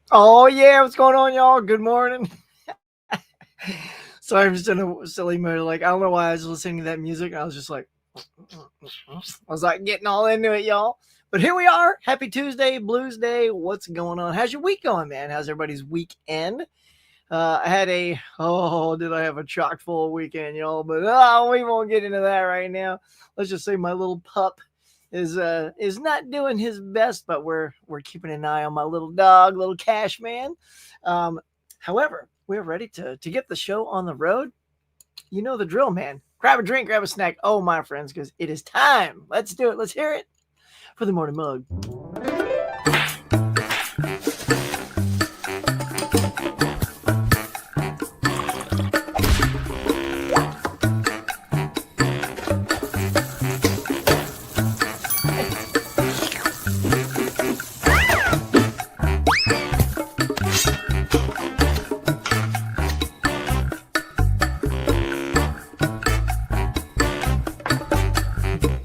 Oh yeah, what's going on, y'all? Good morning. Sorry, I'm just in a silly mood. Like I don't know why I was listening to that music. I was just like, I was like getting all into it, y'all. But here we are. Happy Tuesday, Blues Day. What's going on? How's your week going, man? How's everybody's weekend? I had did I have a chock full weekend, y'all? But we won't get into that right now. Let's just say my little pup is not doing his best, but we're keeping an eye on my little dog, little Cash Man. Um, However, we're ready to get the show on the road. You know the drill, man. Grab a drink, grab a snack. Oh, my friends, because it is time. Let's do it. Let's hear it for the morning mug.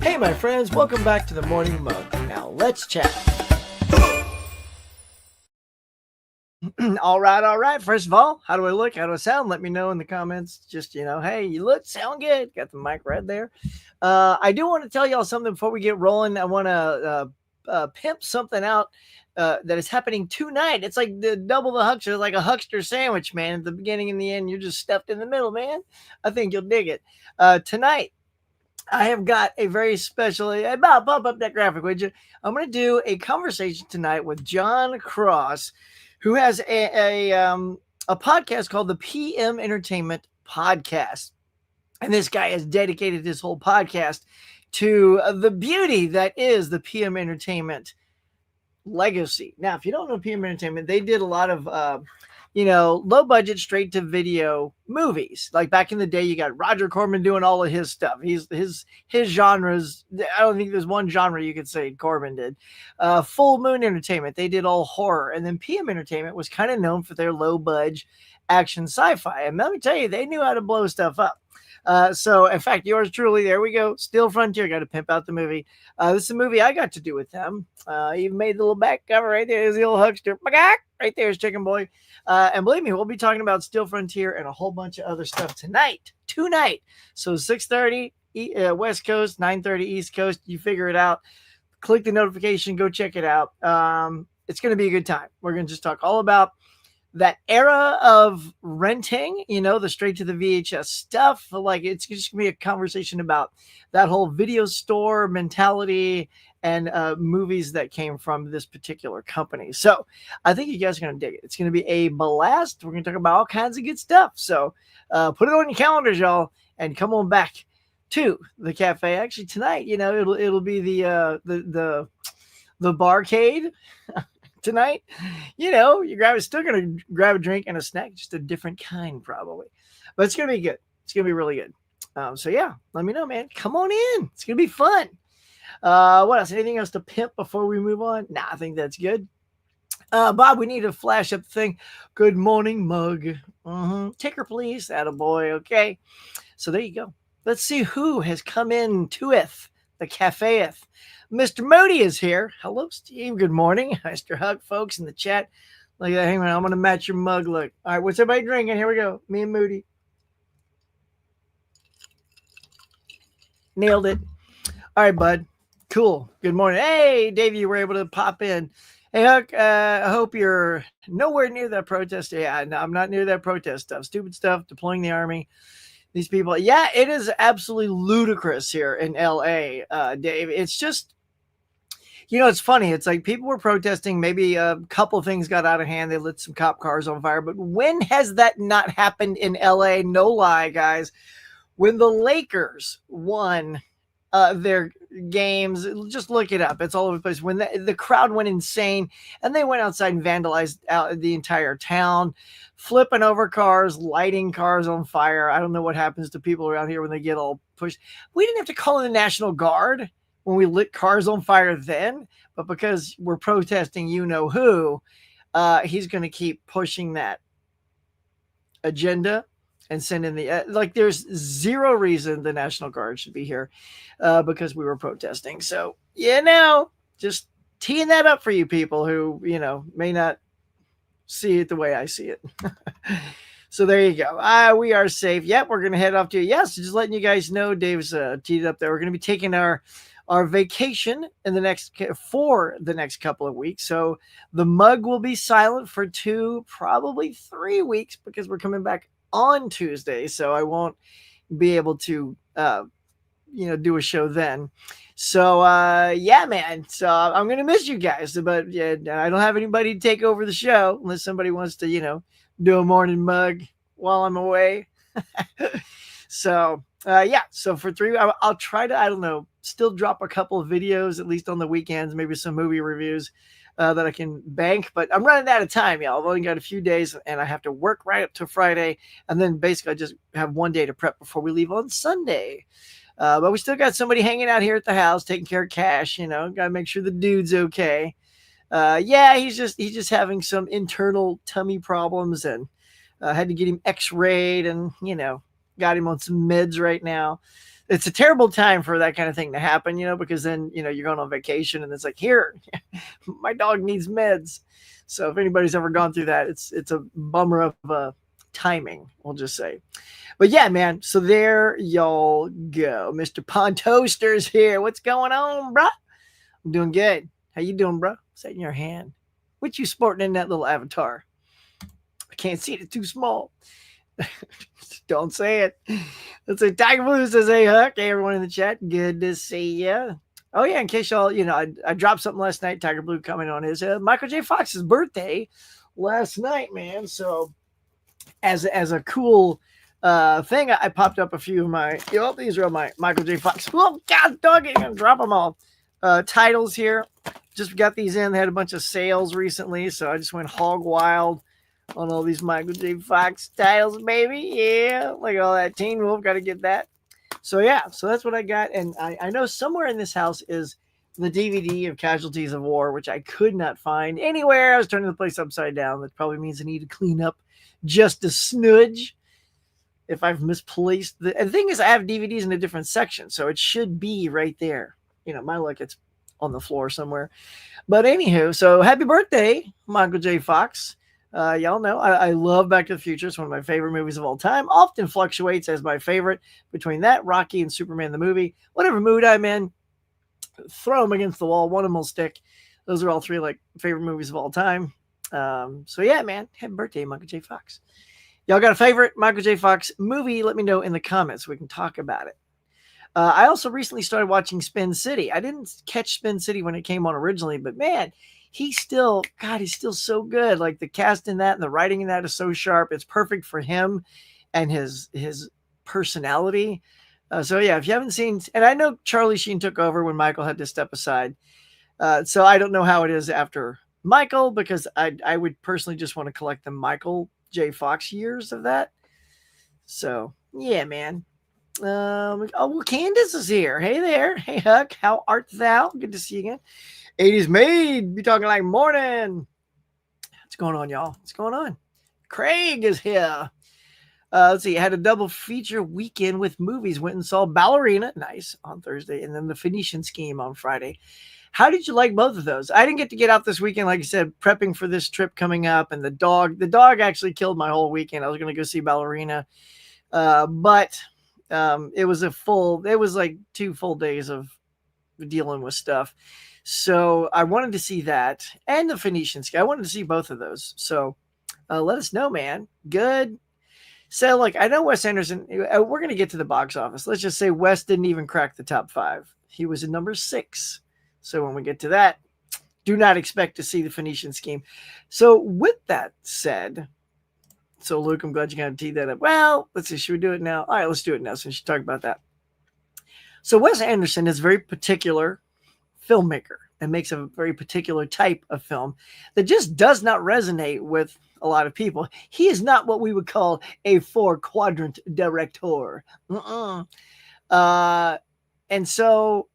Hey, my friends, welcome back to the morning mug. Now let's chat. All right, all right. First of all, how do I look? How do I sound? Let me know in the comments. Just, hey, you look, sound good. Got the mic right there. I do want to tell y'all something before we get rolling. I want to pimp something out that is happening tonight. It's like the double the huckster, like a huckster sandwich, man. At the beginning and the end, you're just stuffed in the middle, man. I think you'll dig it. Tonight, I have got a very special. About pump up that graphic, would you? I'm going to do a conversation tonight with John Cross, who has a podcast called the PM Entertainment Podcast, and this guy has dedicated his whole podcast to the beauty that is the PM Entertainment legacy. Now, if you don't know PM Entertainment, they did a lot of low budget straight to video movies. Like back in the day, you got Roger Corman doing all of his stuff. His genres. I don't think there's one genre you could say Corman did. Full Moon Entertainment, they did all horror, and then PM Entertainment was kind of known for their low budget action sci-fi. And let me tell you, they knew how to blow stuff up. So, in fact, yours truly, there we go. Steel Frontier, got to pimp out the movie. This is a movie I got to do with them. Even made the little back cover right there. There's the old huckster. Right there's Chicken Boy. And believe me, we'll be talking about Steel Frontier and a whole bunch of other stuff tonight. So 6:30 West Coast, 9:30 East Coast. You figure it out. Click the notification. Go check it out. It's going to be a good time. We're going to just talk all about that era of renting, the straight to the VHS stuff. Like it's just gonna be a conversation about that whole video store mentality and movies that came from this particular company. So I think you guys are gonna dig it. It's gonna be a blast. We're gonna talk about all kinds of good stuff. So put it on your calendars, y'all, and come on back to the cafe. Actually, tonight, it'll be the barcade tonight. You're still gonna grab a drink and a snack, just a different kind probably, but it's gonna be good. It's gonna be really good. So yeah, let me know, man. Come on in. It's gonna be fun. What else? Anything else to pimp before we move on? Nah, I think that's good. Bob, we need to flash up the thing. Good morning, mug. Ticker, please. Attaboy. Okay. So there you go. Let's see who has come in toeth the cafeeth. Mr. Moody is here. Hello, Steve. Good morning. Mr. Hug, folks, in the chat. Look at that. Hang on. I'm going to match your mug look. All right. What's everybody drinking? Here we go. Me and Moody. Nailed it. All right, bud. Cool. Good morning. Hey, Dave, you were able to pop in. Hey, Huck, I hope you're nowhere near that protest. Yeah, no, I'm not near that protest stuff. Stupid stuff, deploying the army. These people. Yeah, it is absolutely ludicrous here in LA, Dave. It's just, it's funny. It's like people were protesting. Maybe a couple of things got out of hand. They lit some cop cars on fire. But when has that not happened in LA? No lie, guys. When the Lakers won their games, just look it up. It's all over the place. When the crowd went insane and they went outside and vandalized the entire town, flipping over cars, lighting cars on fire. I don't know what happens to people around here when they get all pushed. We didn't have to call in the National Guard when we lit cars on fire then, but because we're protesting who, he's going to keep pushing that agenda and send in the there's zero reason the National Guard should be here because we were protesting. So just teeing that up for you people who may not see it the way I see it. So there you go. We are safe. Yep, we're gonna head off to yes. Just letting you guys know, Dave's teed up there. We're gonna be taking our vacation in the next for the next couple of weeks. So the mug will be silent for 2, probably 3 weeks because we're coming back on Tuesday. So I won't be able to do a show then. So yeah, man. So I'm gonna miss you guys, but yeah, I don't have anybody to take over the show unless somebody wants to, do a morning mug while I'm away. So yeah, so for 3, I'll try to, I don't know, still drop a couple of videos at least on the weekends, maybe some movie reviews that I can bank. But I'm running out of time, y'all. I've only got a few days, and I have to work right up to Friday, and then basically I just have one day to prep before we leave on Sunday. But we still got somebody hanging out here at the house, taking care of Cash. Got to make sure the dude's okay. Yeah, he's just having some internal tummy problems, and had to get him X-rayed, and got him on some meds right now. It's a terrible time for that kind of thing to happen, because then you're going on vacation, and it's like, here, my dog needs meds. So if anybody's ever gone through that, it's a bummer of timing, we'll just say. But yeah, man, so there y'all go. Mr. Pontoaster's here. What's going on, bro? I'm doing good. How you doing, bro? What's that in your hand? What you sporting in that little avatar? I can't see it. It's too small. Don't say it. Let's say Tiger Blue says, hey, Huck. Hey, everyone in the chat. Good to see you. Oh, yeah, in case y'all, I dropped something last night. Tiger Blue coming on his Michael J. Fox's birthday last night, man. So as a cool thing, I popped up a few of my, these are my Michael J. Fox. Oh, God, dog, I'm going to drop them all. Titles here. Just got these in. They had a bunch of sales recently, so I just went hog wild on all these Michael J. Fox titles, baby. Yeah, like all that. Teen Wolf, got to get that. So yeah, so that's what I got. And I know somewhere in this house is the DVD of Casualties of War, which I could not find anywhere. I was turning the place upside down. That probably means I need to clean up just a snudge if I've misplaced the. And the thing is, I have DVDs in a different section, so it should be right there. My luck, it's on the floor somewhere. But anywho, so happy birthday, Michael J. Fox. Y'all know I love Back to the Future. It's one of my favorite movies of all time. Often fluctuates as my favorite between that, Rocky, and Superman the movie. Whatever mood I'm in, throw them against the wall. One of them will stick. Those are all 3 like favorite movies of all time. So yeah, man, happy birthday, Michael J. Fox. Y'all got a favorite Michael J. Fox movie? Let me know in the comments so we can talk about it. I also recently started watching Spin City. I didn't catch Spin City when it came on originally, but man, he's still so good. Like the cast in that and the writing in that is so sharp. It's perfect for him and his personality. So yeah, if you haven't seen, and I know Charlie Sheen took over when Michael had to step aside. So I don't know how it is after Michael, because I would personally just want to collect the Michael J. Fox years of that. So yeah, man. Well, Candace is here. Hey there. Hey, Huck. How art thou? Good to see you again. 80s Maid. Be talking like morning. What's going on, y'all? What's going on? Craig is here. Let's see. I had a double feature weekend with movies. Went and saw Ballerina, nice, on Thursday, and then The Phoenician Scheme on Friday. How did you like both of those? I didn't get out this weekend, like I said, prepping for this trip coming up, and the dog actually killed my whole weekend. I was going to go see Ballerina, but it was like 2 full days of dealing with stuff. So I wanted to see that and the Phoenician Scheme. I wanted to see both of those. So let us know, man. Good. So like, I know Wes Anderson, we're going to get to the box office. Let's just say Wes didn't even crack the top 5. He was in number 6. So when we get to that, do not expect to see the Phoenician Scheme. So with that said, so Luke, I'm glad you kind of teed that up. Well, let's see. Should we do it now? All right, let's do it now since you talked about that. So Wes Anderson is a very particular filmmaker and makes a very particular type of film that just does not resonate with a lot of people. He is not what we would call a 4-quadrant director. And so,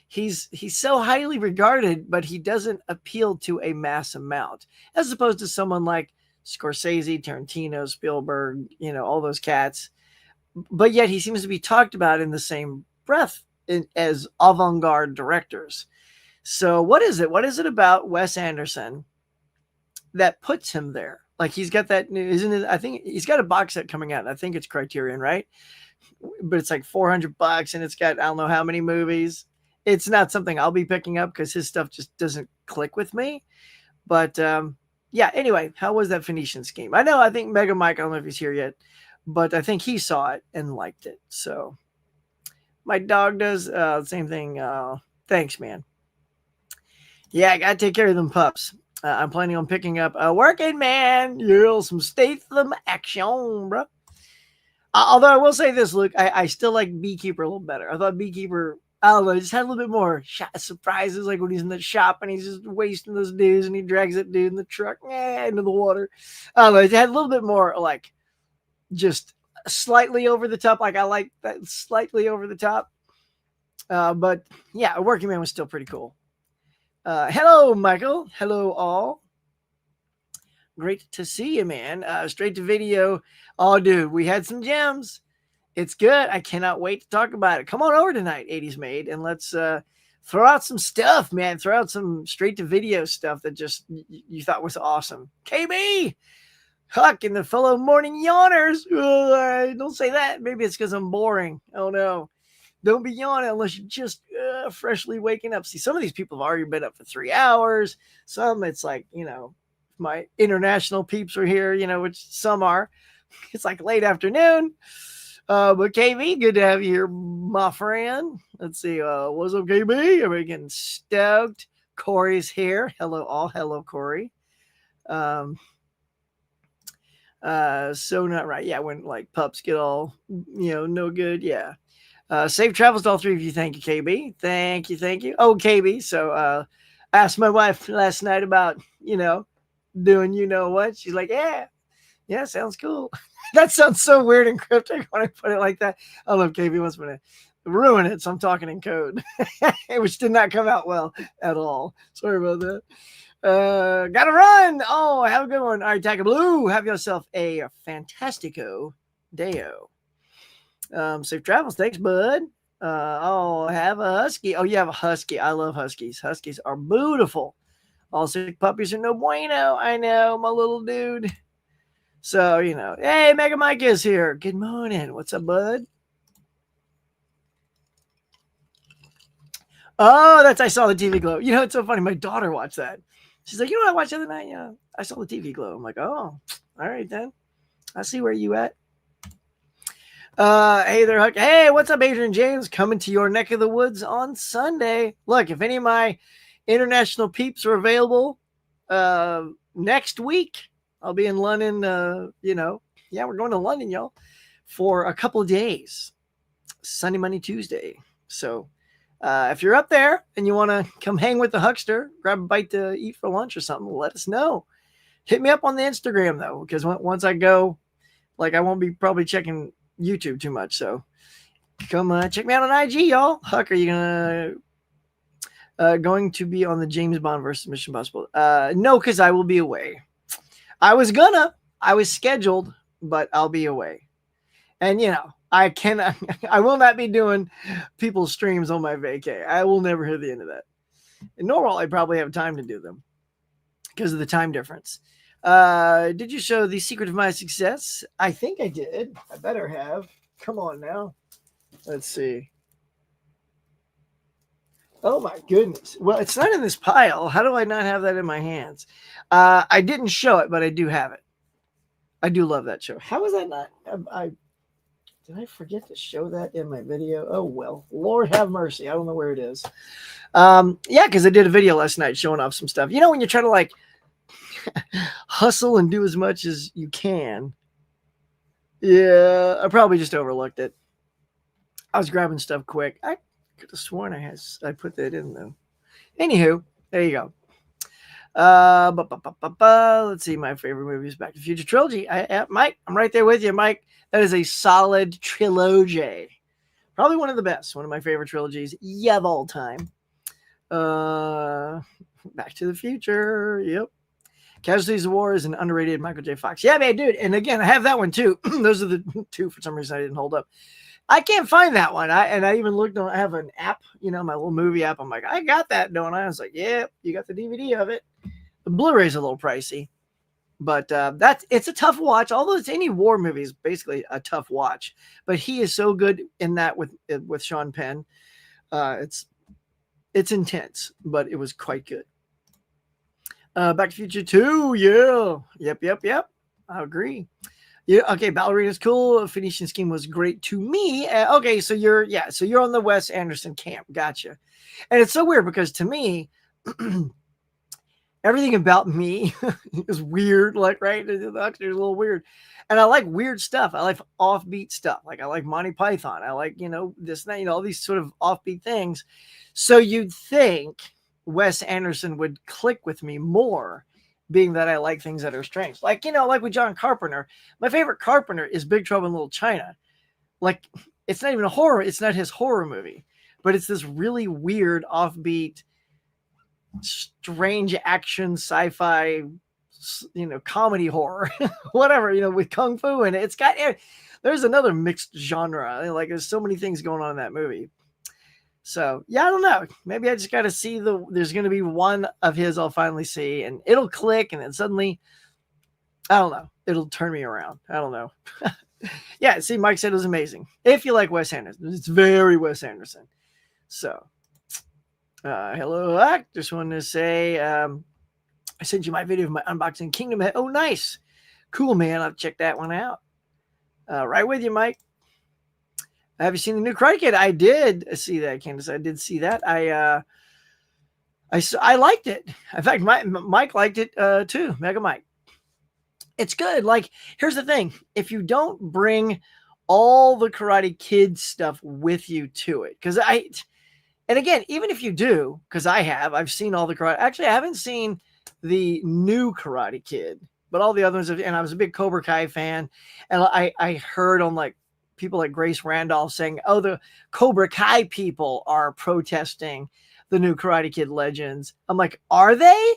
he's so highly regarded, but he doesn't appeal to a mass amount, as opposed to someone like Scorsese, Tarantino, Spielberg, all those cats. But yet he seems to be talked about in the same breath as avant-garde directors. So what is it? What is it about Wes Anderson that puts him there. Like he's got that new, isn't it? I think he's got a box set coming out. I think it's Criterion, right? But it's like $400 and it's got I don't know how many movies. It's not something I'll be picking up because his stuff just doesn't click with me. But yeah, anyway, how was that Phoenician scheme? I think Mega Mike, I don't know if he's here yet, but I think he saw it and liked it. So my dog does same thing. Thanks, man. Yeah, I got to take care of them pups. I'm planning on picking up a Working Man. Yeah, some Statham action, bro. Although I will say this, Luke, I still like Beekeeper a little better. I thought Beekeeper, I don't know, just had a little bit more surprises, like when he's in the shop and he's just wasting those dudes and he drags that dude in the truck into the water. I don't know, it had a little bit more like just slightly over the top. Like I like that slightly over the top. But yeah, Working Man was still pretty cool. Hello, Michael. Hello, all. Great to see you, man. Straight to video. Oh, dude, we had some gems. It's good. I cannot wait to talk about it. Come on over tonight, 80s Made, and let's throw out some stuff, man. Throw out some straight to video stuff that just you thought was awesome. KB, Huck, and the fellow morning yawners. Don't say that. Maybe it's because I'm boring. Oh, no. Don't be yawning unless you're just freshly waking up. See, some of these people have already been up for 3 hours. Some, it's like, my international peeps are here, which some are. It's like late afternoon. But KB, good to have you here, my friend. Let's see. What's up, KB? Everybody getting stoked. Corey's here. Hello, all. Hello, Corey. So not right. Yeah, when like pups get all, no good. Yeah. Safe travels to all three of you. Thank you, KB. Thank you. Oh, KB. So I asked my wife last night about, doing what. She's like, yeah, sounds cool. That sounds so weird and cryptic when I put it like that. I love KB wants me to ruin it, so I'm talking in code, which did not come out well at all. Sorry about that. Gotta run. Oh, have a good one. All right, Taka Blue, have yourself a fantastico deo. Safe travels. Thanks, bud. Have a husky. Oh, you have a husky. I love huskies. Huskies are beautiful. All sick puppies are no bueno. I know, my little dude. So, hey, Mega Mike is here. Good morning. What's up, bud? Oh, I saw the TV glow. It's so funny. My daughter watched that. She's like, what I watched the other night? Yeah, I saw the TV glow. I'm like, oh, all right then. I see where you at. Hey there, Huck. Hey, what's up, Adrian James? Coming to your neck of the woods on Sunday. Look, if any of my international peeps are available next week, I'll be in London. We're going to London, y'all, for a couple of days. Sunday, Monday, Tuesday. So if you're up there and you want to come hang with the Huckster, grab a bite to eat for lunch or something, let us know. Hit me up on the Instagram, though, because once I go, I won't be probably checking YouTube too much. So come check me out on IG, y'all. Huck, are you going to be on the James Bond versus Mission Impossible? No, because I will be away. I was scheduled, but I'll be away. And I will not be doing people's streams on my vacay. I will never hear the end of that. And nor will I probably have time to do them because of the time difference. Did you show the secret of my success? I think I did. I better have. Come on now. Let's see. Oh my goodness. Well, it's not in this pile. How do I not have that in my hands? I didn't show it, but I do have it. I do love that show. How was that not? Did I forget to show that in my video? Oh, well, Lord have mercy. I don't know where it is. Yeah, because I did a video last night showing off some stuff. When you're trying to hustle and do as much as you can. Yeah, I probably just overlooked it. I was grabbing stuff quick. I could have sworn I put that in though. Anywho, there you go. Let's see. My favorite movie is Back to the Future trilogy. Mike, I'm right there with you, Mike. That is a solid trilogy. Probably one of the best. One of my favorite trilogies of all time. Back to the Future. Yep. Casualties of War is an underrated Michael J. Fox. Yeah, man, dude. And again, I have that one too. Those are the two for some reason I didn't hold up. I can't find that one. I even looked on, I have an app, my little movie app. I'm like, I got that, don't I? I was like, yeah, you got the DVD of it. The Blu-ray's a little pricey. But that's it's a tough watch. Although it's any war movie is basically a tough watch. But he is so good in that with Sean Penn. It's intense, but it was quite good. Back to Future 2, yeah. Yep. I agree. Yeah, okay, Ballerina's cool. Phoenician Scheme was great to me. Okay, so you're on the Wes Anderson camp. Gotcha. And it's so weird because to me, everything about me is weird, like, right? It's a little weird. And I like weird stuff. I like offbeat stuff. Like I like Monty Python. I like, this, that, all these sort of offbeat things. So you'd think Wes Anderson would click with me more, being that I like things that are strange. Like, like with John Carpenter, my favorite Carpenter is Big Trouble in Little China. Like, it's not even a horror. It's not his horror movie, but it's this really weird, offbeat, strange action, sci-fi, comedy horror, whatever, with Kung Fu. And it's got, there's another mixed genre. Like, there's so many things going on in that movie. So yeah, I don't know. Maybe I just got to see there's going to be one of his I'll finally see and it'll click. And then suddenly, I don't know, it'll turn me around. I don't know. Yeah. See, Mike said it was amazing. If you like Wes Anderson, it's very Wes Anderson. So, hello, I just wanted to say, I sent you my video of my unboxing Kingdom Head. Oh, nice. Cool, man. I'll check that one out. Right with you, Mike. Have you seen the new Karate Kid? I did see that, Candace. I did see that. I liked it. In fact, Mike liked it too. Mega Mike. It's good. Like, here's the thing: if you don't bring all the Karate Kid stuff with you to it, and again, even if you do, because I've seen all the Karate. Actually, I haven't seen the new Karate Kid, but all the others. And I was a big Cobra Kai fan, and I heard on like people like Grace Randolph saying, oh, the Cobra Kai people are protesting the new Karate Kid Legends. I'm like, are they?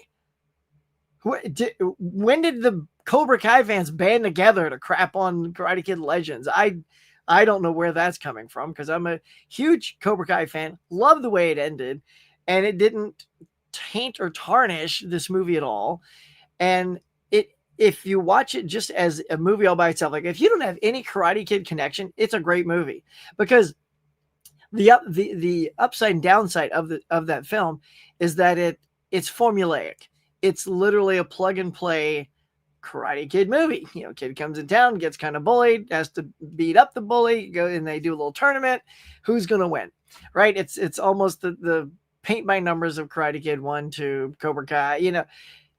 When did the Cobra Kai fans band together to crap on Karate Kid Legends? I don't know where that's coming from because I'm a huge Cobra Kai fan. Love the way it ended, and it didn't taint or tarnish this movie at all. And if you watch it just as a movie all by itself, like if you don't have any Karate Kid connection, it's a great movie because the upside and downside of that film is that it's formulaic. It's literally a plug and play Karate Kid movie. Kid comes in town, gets kind of bullied, has to beat up the bully, go and they do a little tournament. Who's going to win? Right? It's almost the paint by numbers of Karate Kid 1 to Cobra Kai,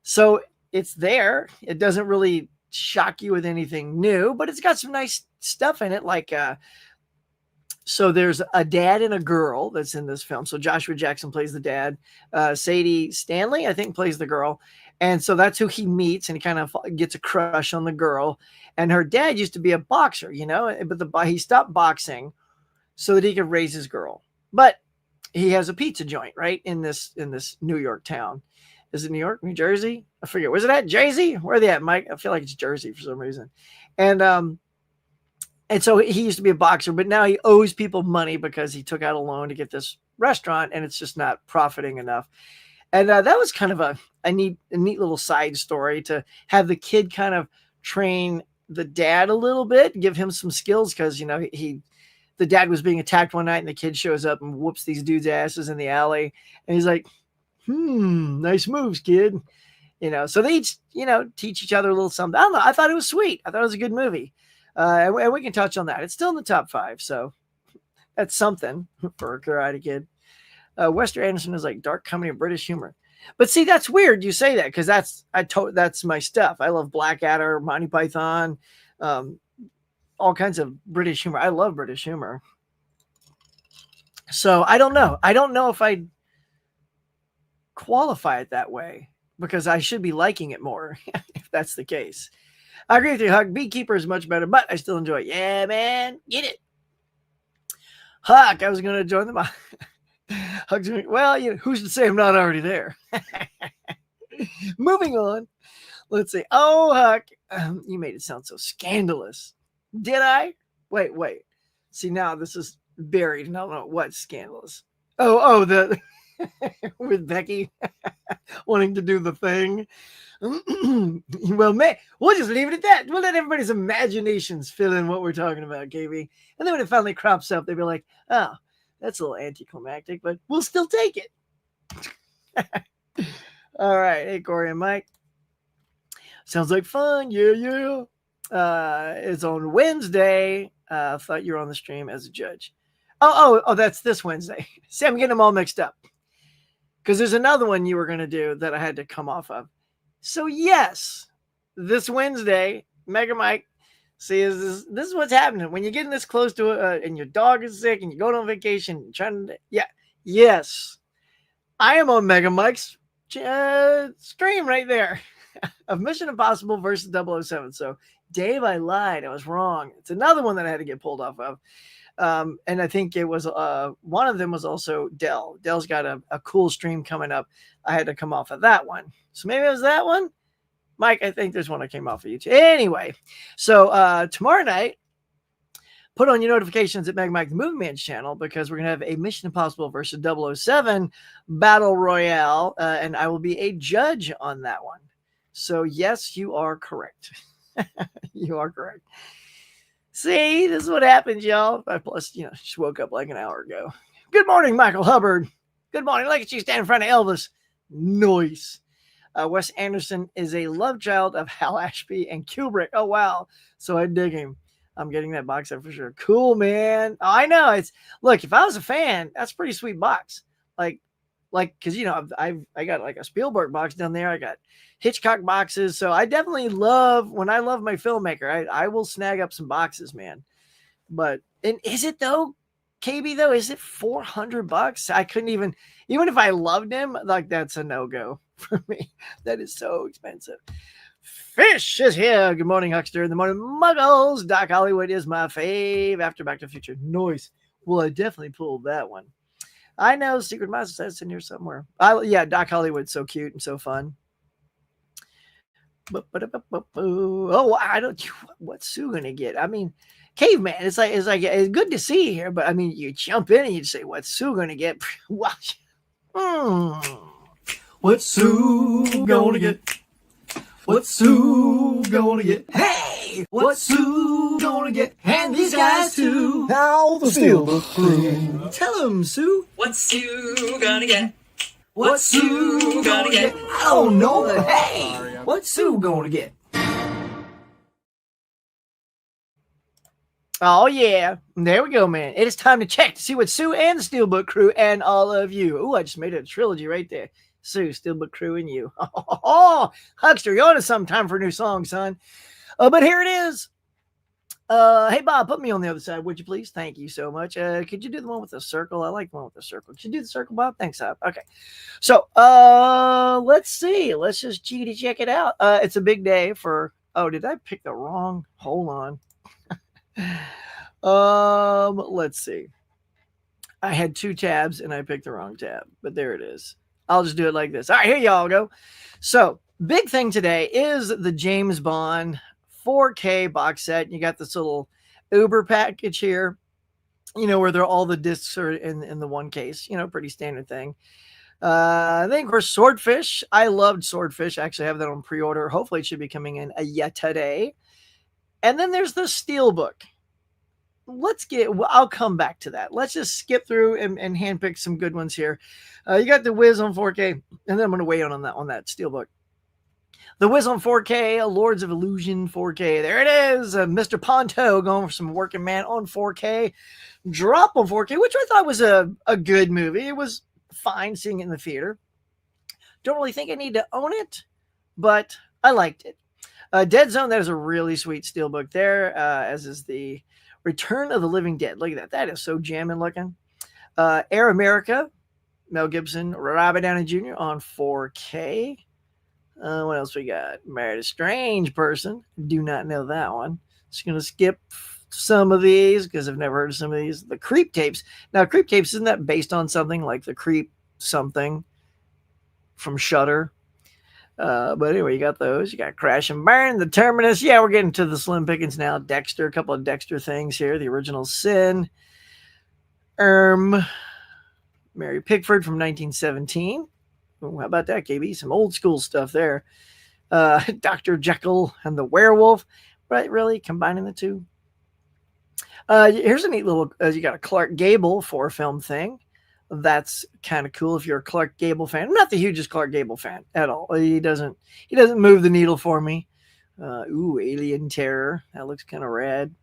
so it's there. It doesn't really shock you with anything new, but it's got some nice stuff in it. Like, so there's a dad and a girl that's in this film. So Joshua Jackson plays the dad. Sadie Stanley, I think, plays the girl. And so that's who he meets, and he kind of gets a crush on the girl. And her dad used to be a boxer, but he stopped boxing so that he could raise his girl. But he has a pizza joint, right, in this New York town. Is it New York, New Jersey? I forget. Was it at Jersey? Where are they at, Mike? I feel like it's Jersey for some reason. And so he used to be a boxer, but now he owes people money because he took out a loan to get this restaurant, and it's just not profiting enough. And that was kind of a neat little side story to have the kid kind of train the dad a little bit, give him some skills because, the dad was being attacked one night and the kid shows up and whoops these dudes' asses in the alley. And he's like, nice moves, kid. So they each, teach each other a little something. I don't know. I thought it was sweet. I thought it was a good movie. And we can touch on that. It's still in the top 5. So that's something for a Karate Kid. Wes Anderson is like dark comedy and British humor. But see, that's weird you say that because that's my stuff. I love Blackadder, Monty Python, all kinds of British humor. I love British humor. So I don't know. I don't know if I'd qualify it that way because I should be liking it more if that's the case. I agree with you, Huck. Beekeeper is much better, but I still enjoy it. Yeah, man. Get it. Huck, I was going to join them. Huck's going, well, who's to say I'm not already there? Moving on. Let's see. Oh, Huck, you made it sound so scandalous. Did I? Wait. See, now this is buried and I don't know what's scandalous. Oh, with Becky wanting to do the thing. Well, man, we'll just leave it at that. We'll let everybody's imaginations fill in what we're talking about, KB. And then when it finally crops up, they'll be like, oh, that's a little anticlimactic, but we'll still take it. All right. Hey, Corey and Mike. Sounds like fun. Yeah. It's on Wednesday. I thought you were on the stream as a judge. Oh, that's this Wednesday. See, I'm getting them all mixed up. Because there's another one you were going to do that I had to come off of. So, yes, this Wednesday, Mega Mike, see, this is what's happening. When you're getting this close to it and your dog is sick and you're going on vacation, yes, I am on Mega Mike's stream right there of Mission Impossible versus 007. So, Dave, I lied. I was wrong. It's another one that I had to get pulled off of. And I think it was one of them was also Dell. Dell's got a cool stream coming up. I had to come off of that one. So maybe it was that one. Mike, I think there's one I came off of you too. Anyway, so tomorrow night, put on your notifications at Meg Mike the Movie Man's channel because we're going to have a Mission Impossible versus 007 Battle Royale. And I will be a judge on that one. So yes, you are correct. You are correct. See, this is what happens, y'all. Plus, just woke up like an hour ago. Good morning, Michael Hubbard. Good morning. Look at you stand in front of Elvis. Nice. Wes Anderson is a love child of Hal Ashby and Kubrick. Oh, wow. So I dig him. I'm getting that box set for sure. Cool, man. Oh, I know. Look, if I was a fan, that's a pretty sweet box. Like, because, I got like a Spielberg box down there. I got Hitchcock boxes. So I definitely when I love my filmmaker, I will snag up some boxes, man. But, and is it though, KB though, is it $400? I couldn't even if I loved him, like that's a no-go for me. That is so expensive. Fish is here. Good morning, Huckster. The morning Muggles. Doc Hollywood is my fave after Back to the Future. Noise. Well, I definitely pulled that one. I know Secret Master says in here somewhere. Doc Hollywood's so cute and so fun. Oh, I don't. What's Sue gonna get? I mean, Caveman. It's good to see you here, but I mean, you jump in and you say, "What's Sue gonna get?" Watch. What's Sue gonna get? What's Sue gonna get? Hey, what's Sue gonna get? And these guys too. How the Steelbook Crew. Tell them, Sue. What's Sue gonna get? What's Sue gonna get? I don't know, but hey, what's Sue gonna get? Oh, yeah. There we go, man. It is time to check to see what Sue and the Steelbook Crew and all of you. Oh, I just made it a trilogy right there. Sue, Steelbook Crew, and you. Oh, Huckster, you're on to some time for a new song, son. But here it is. Hey, Bob, put me on the other side, would you please? Thank you so much. Could you do the one with the circle? I like the one with the circle. Could you do the circle, Bob? Thanks, Bob. Okay. So, let's see. Let's just check it out. It's a big day for... Oh, did I pick the wrong? Hold on. Let's see. I had two tabs, and I picked the wrong tab. But there it is. I'll just do it like this. All right, here y'all go. So, big thing today is the James Bond 4K box set. You got this little Uber package here, where all the discs are in the one case, pretty standard thing. I think for Swordfish, I loved Swordfish. I actually have that on pre-order. Hopefully it should be coming in today. And then there's the Steelbook. I'll come back to that. Let's just skip through and handpick some good ones here. You got the Wiz on 4K, and then I'm going to weigh on that Steelbook. The Wiz on 4K, Lords of Illusion 4K. There it is. Mr. Ponto going for some Working Man on 4K. Drop on 4K, which I thought was a good movie. It was fine seeing it in the theater. Don't really think I need to own it, but I liked it. Dead Zone, that is a really sweet Steelbook there, as is the Return of the Living Dead. Look at that. That is so jamming looking. Air America, Mel Gibson, Robert Downey Jr. on 4K. What else we got? Married a Strange Person. Do not know that one. Just going to skip some of these because I've never heard of some of these. The Creep Tapes. Now, Creep Tapes, isn't that based on something like the Creep something from Shudder? But anyway, you got those. You got Crash and Burn, The Terminus. Yeah, we're getting to the slim pickings now. Dexter, a couple of Dexter things here. The Original Sin. Mary Pickford from 1917. Ooh, how about that, KB? Some old school stuff there. Dr. Jekyll and the Werewolf. Right, really? Combining the two. Here's a neat little, you got a Clark Gable 4-film thing. That's kind of cool if you're a Clark Gable fan. I'm not the hugest Clark Gable fan at all. He doesn't move the needle for me. Alien Terror. That looks kind of rad.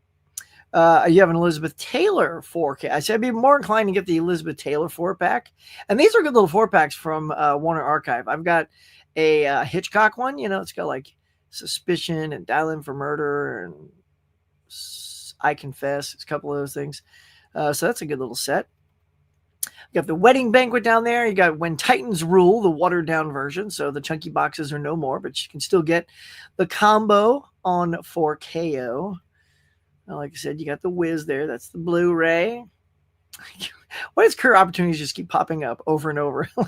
You have an Elizabeth Taylor 4K. I said I'd be more inclined to get the Elizabeth Taylor 4-pack. And these are good little 4-packs from Warner Archive. I've got a Hitchcock one. It's got like Suspicion and Dial In for Murder and I Confess. It's a couple of those things. So that's a good little set. You got the Wedding Banquet down there. You got When Titans Rule, the watered down version. So the chunky boxes are no more, but you can still get the combo on 4KO. Like I said, you got the Wiz there. That's the Blu-ray. Why does Career Opportunities just keep popping up over and over? I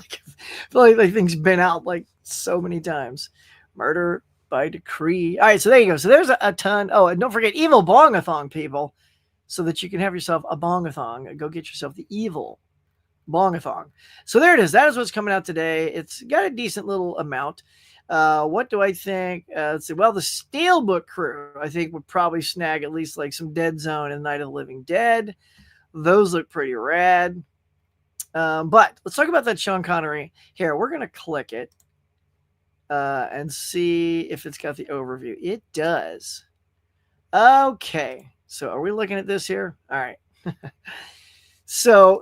feel like things been out like so many times. Murder by Decree. All right, so there you go. So there's a ton. Oh, and don't forget Evil Bongathon, people, so that you can have yourself a bongathon. Go get yourself the Evil Bongathon. So there it is. That is what's coming out today. It's got a decent little amount. What do I think? Let's see. Well, the Steelbook crew, I think, would probably snag at least like some Dead Zone and Night of the Living Dead. Those look pretty rad. But let's talk about that Sean Connery. Here, we're going to click it and see if it's got the overview. It does. Okay. So are we looking at this here? All right. So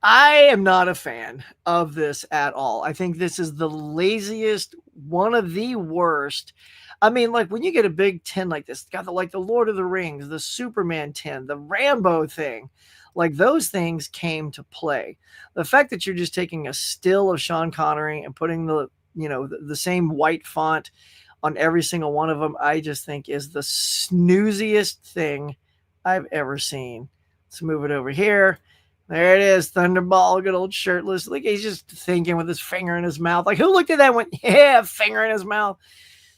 I am not a fan of this at all. I think this is the laziest, one of the worst. I mean, like when you get a big 10 like this, got the Lord of the Rings, the Superman 10, the Rambo thing, like those things came to play. The fact that you're just taking a still of Sean Connery and putting the same white font on every single one of them, I just think is the snooziest thing I've ever seen. Let's move it over here. There it is, Thunderball, good old shirtless. Like he's just thinking with his finger in his mouth. Like who looked at that and went, yeah, finger in his mouth,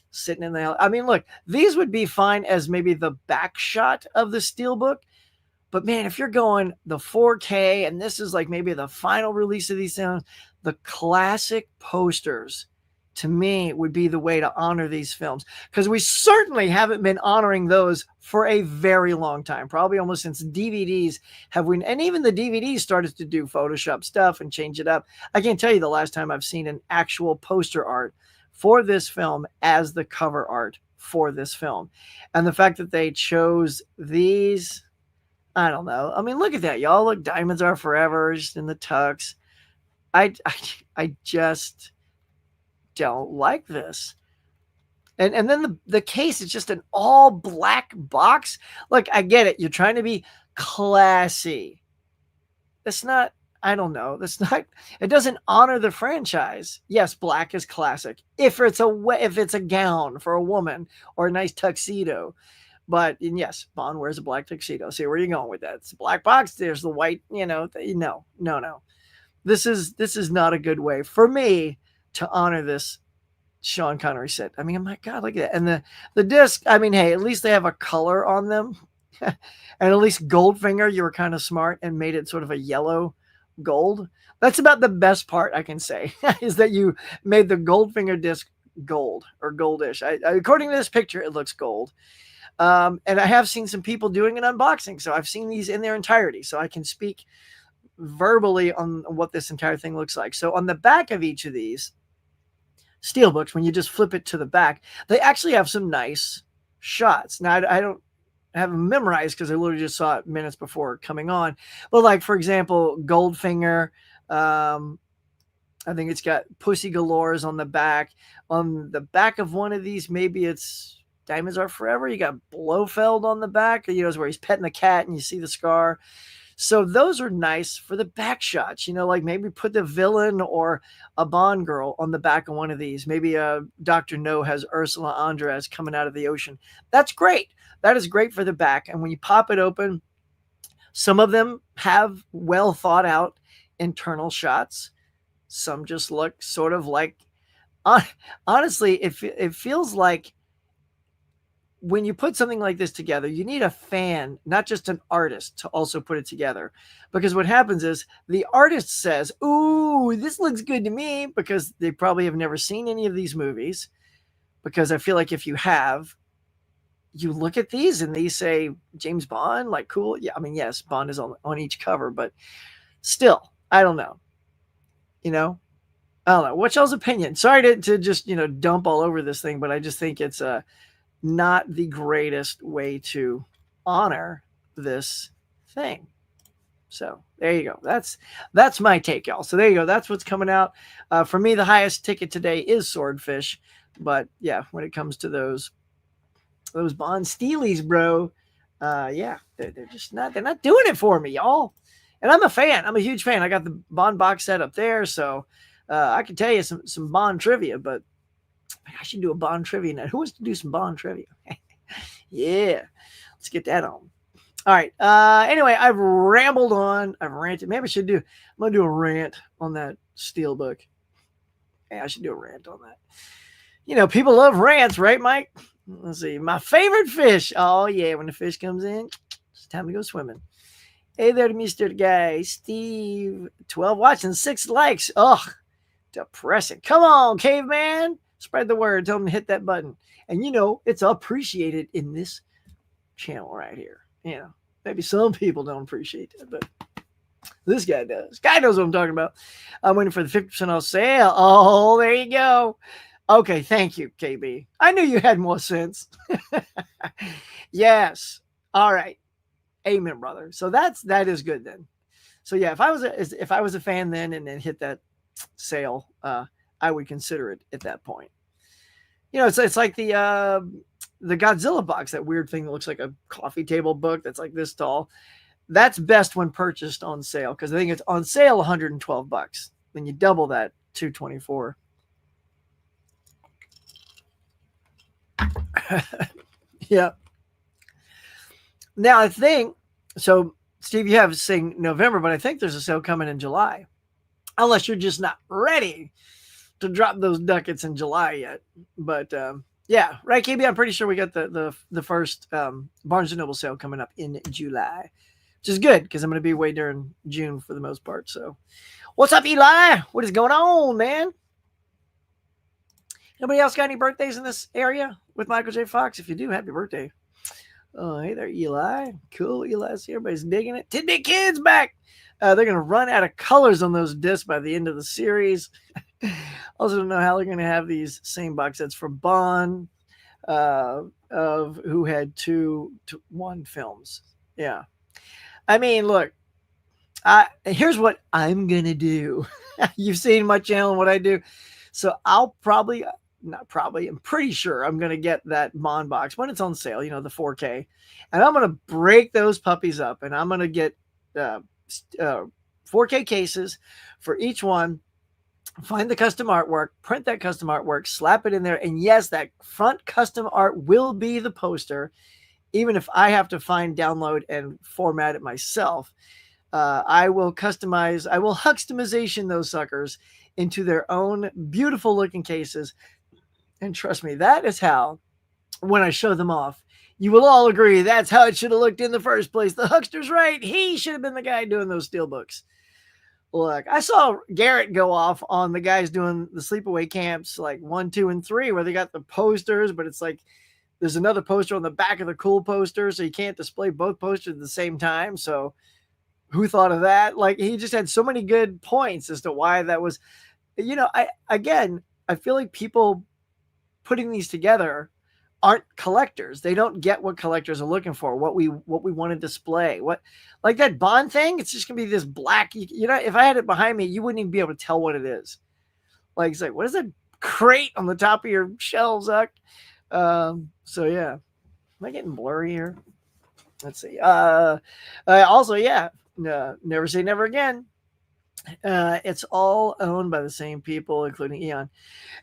sitting in the. I mean, look, these would be fine as maybe the back shot of the Steelbook. But man, if you're going the 4K and this is like maybe the final release of these things, the classic posters to me would be the way to honor these films, because we certainly haven't been honoring those for a very long time, probably almost since DVDs and even the DVDs started to do Photoshop stuff and change it up. I can't tell you the last time I've seen an actual poster art for this film as the cover art for this film. And the fact that they chose these, I don't know. I mean, look at that, y'all. Look, Diamonds Are Forever, just in the tux. I just don't like this. And then the case is just an all black box. Look, I get it. You're trying to be classy. That's not, I don't know. That's not, it doesn't honor the franchise. Yes, black is classic. If it's a gown for a woman or a nice tuxedo. But yes, Bond wears a black tuxedo. See where you're going with that. It's a black box. There's the white, no. This is not a good way for me to honor this Sean Connery set. I mean, my God, look at that. And the disc, I mean, hey, at least they have a color on them. And at least Goldfinger, you were kind of smart and made it sort of a yellow gold. That's about the best part I can say, is that you made the Goldfinger disc gold or goldish. According to this picture, it looks gold. And I have seen some people doing an unboxing. So I've seen these in their entirety. So I can speak verbally on what this entire thing looks like. So on the back of each of these Steelbooks, when you just flip it to the back, they actually have some nice shots. Now, I don't have them memorized because I literally just saw it minutes before coming on. But like, for example, Goldfinger, I think it's got Pussy Galores on the back. On the back of one of these, maybe it's Diamonds Are Forever. You got Blofeld on the back, is where he's petting the cat and you see the scar. So those are nice for the back shots, like maybe put the villain or a Bond girl on the back of one of these. Maybe Dr. No has Ursula Andress coming out of the ocean. That's great. That is great for the back. And when you pop it open, some of them have well thought out internal shots. Some just look sort of like, honestly, it feels like when you put something like this together, you need a fan, not just an artist, to also put it together. Because what happens is the artist says, "Ooh, this looks good to me," because they probably have never seen any of these movies. Because I feel like if you have, you look at these and they say James Bond, like cool. Yeah, I mean, yes, Bond is on each cover, but still, I don't know. You know, I don't know. What's y'all's opinion? Sorry to just, dump all over this thing, but I just think it's not the greatest way to honor this thing. So there you go. That's my take, y'all. So there you go. That's what's coming out. For me, the highest ticket today is Swordfish. But yeah, when it comes to those Bond Steelies, bro, yeah, they're just not. They're not doing it for me, y'all. And I'm a fan. I'm a huge fan. I got the Bond box set up there, so I can tell you some Bond trivia. But I should do a Bond trivia night. Who wants to do some Bond trivia? Yeah, let's get that on. All right. Anyway, I've rambled on. I've ranted. Maybe I'm gonna do a rant on that Steelbook. Yeah, I should do a rant on that. People love rants, right, Mike? Let's see. My favorite fish. Oh yeah, when the fish comes in, it's time to go swimming. Hey there, Mr. Guy, Steve. 12 watching, 6 likes. Ugh, depressing. Come on, caveman. Spread the word. Tell them to hit that button. And it's appreciated in this channel right here. Maybe some people don't appreciate it, but this guy does. Guy knows what I'm talking about. I'm waiting for the 50% off sale. Oh, there you go. Okay, thank you, KB. I knew you had more sense. Yes. All right. Amen, brother. So that is good then. So yeah, if I was a fan then and then hit that sale, I would consider it at that point. It's like the Godzilla box, that weird thing that looks like a coffee table book that's like this tall. That's best when purchased on sale, because I think it's on sale $112. Then you double that, $224. Yeah. Now I think so. Steve, you have saying November, but I think there's a sale coming in July, unless you're just not ready to drop those ducats in July yet. But yeah, right, KB. I'm pretty sure we got the first Barnes and Noble sale coming up in July, which is good because I'm going to be away during June for the most part. So, what's up, Eli? What is going on, man? Nobody else got any birthdays in this area with Michael J. Fox? If you do, happy birthday. Oh, hey there, Eli. Cool, Eli's here. Everybody's digging it. Tidbit Kids back. They're going to run out of colors on those discs by the end of the series. Also don't know how they're going to have these same box sets for Bond, of who had 2 to 1 films. Yeah. I mean, look, here's what I'm going to do. You've seen my channel and what I do. So I'll probably... Not probably, I'm pretty sure I'm going to get that Bond box when it's on sale, the 4K. And I'm going to break those puppies up, and I'm going to get 4K cases for each one, find the custom artwork, print that custom artwork, slap it in there. And yes, that front custom art will be the poster, even if I have to download and format it myself. I will Huxtamization those suckers into their own beautiful looking cases. And trust me, that is how, when I show them off, you will all agree that's how it should have looked in the first place. The huckster's right. He should have been the guy doing those steelbooks. Look, I saw Garrett go off on the guys doing the sleepaway camps, like 1, 2, and 3, where they got the posters, but it's like there's another poster on the back of the cool poster, so you can't display both posters at the same time. So who thought of that? Like, he just had so many good points as to why that was, I feel like people putting these together aren't collectors. They don't get what collectors are looking for, what we want to display. What, like that Bond thing, it's just gonna be this black, if I had it behind me, you wouldn't even be able to tell what it is. Like, it's like, what is that crate on the top of your shelves, Zuck? So yeah. Am I getting blurry here? Let's see. Also, yeah, Never Say Never Again. It's all owned by the same people, including Eon.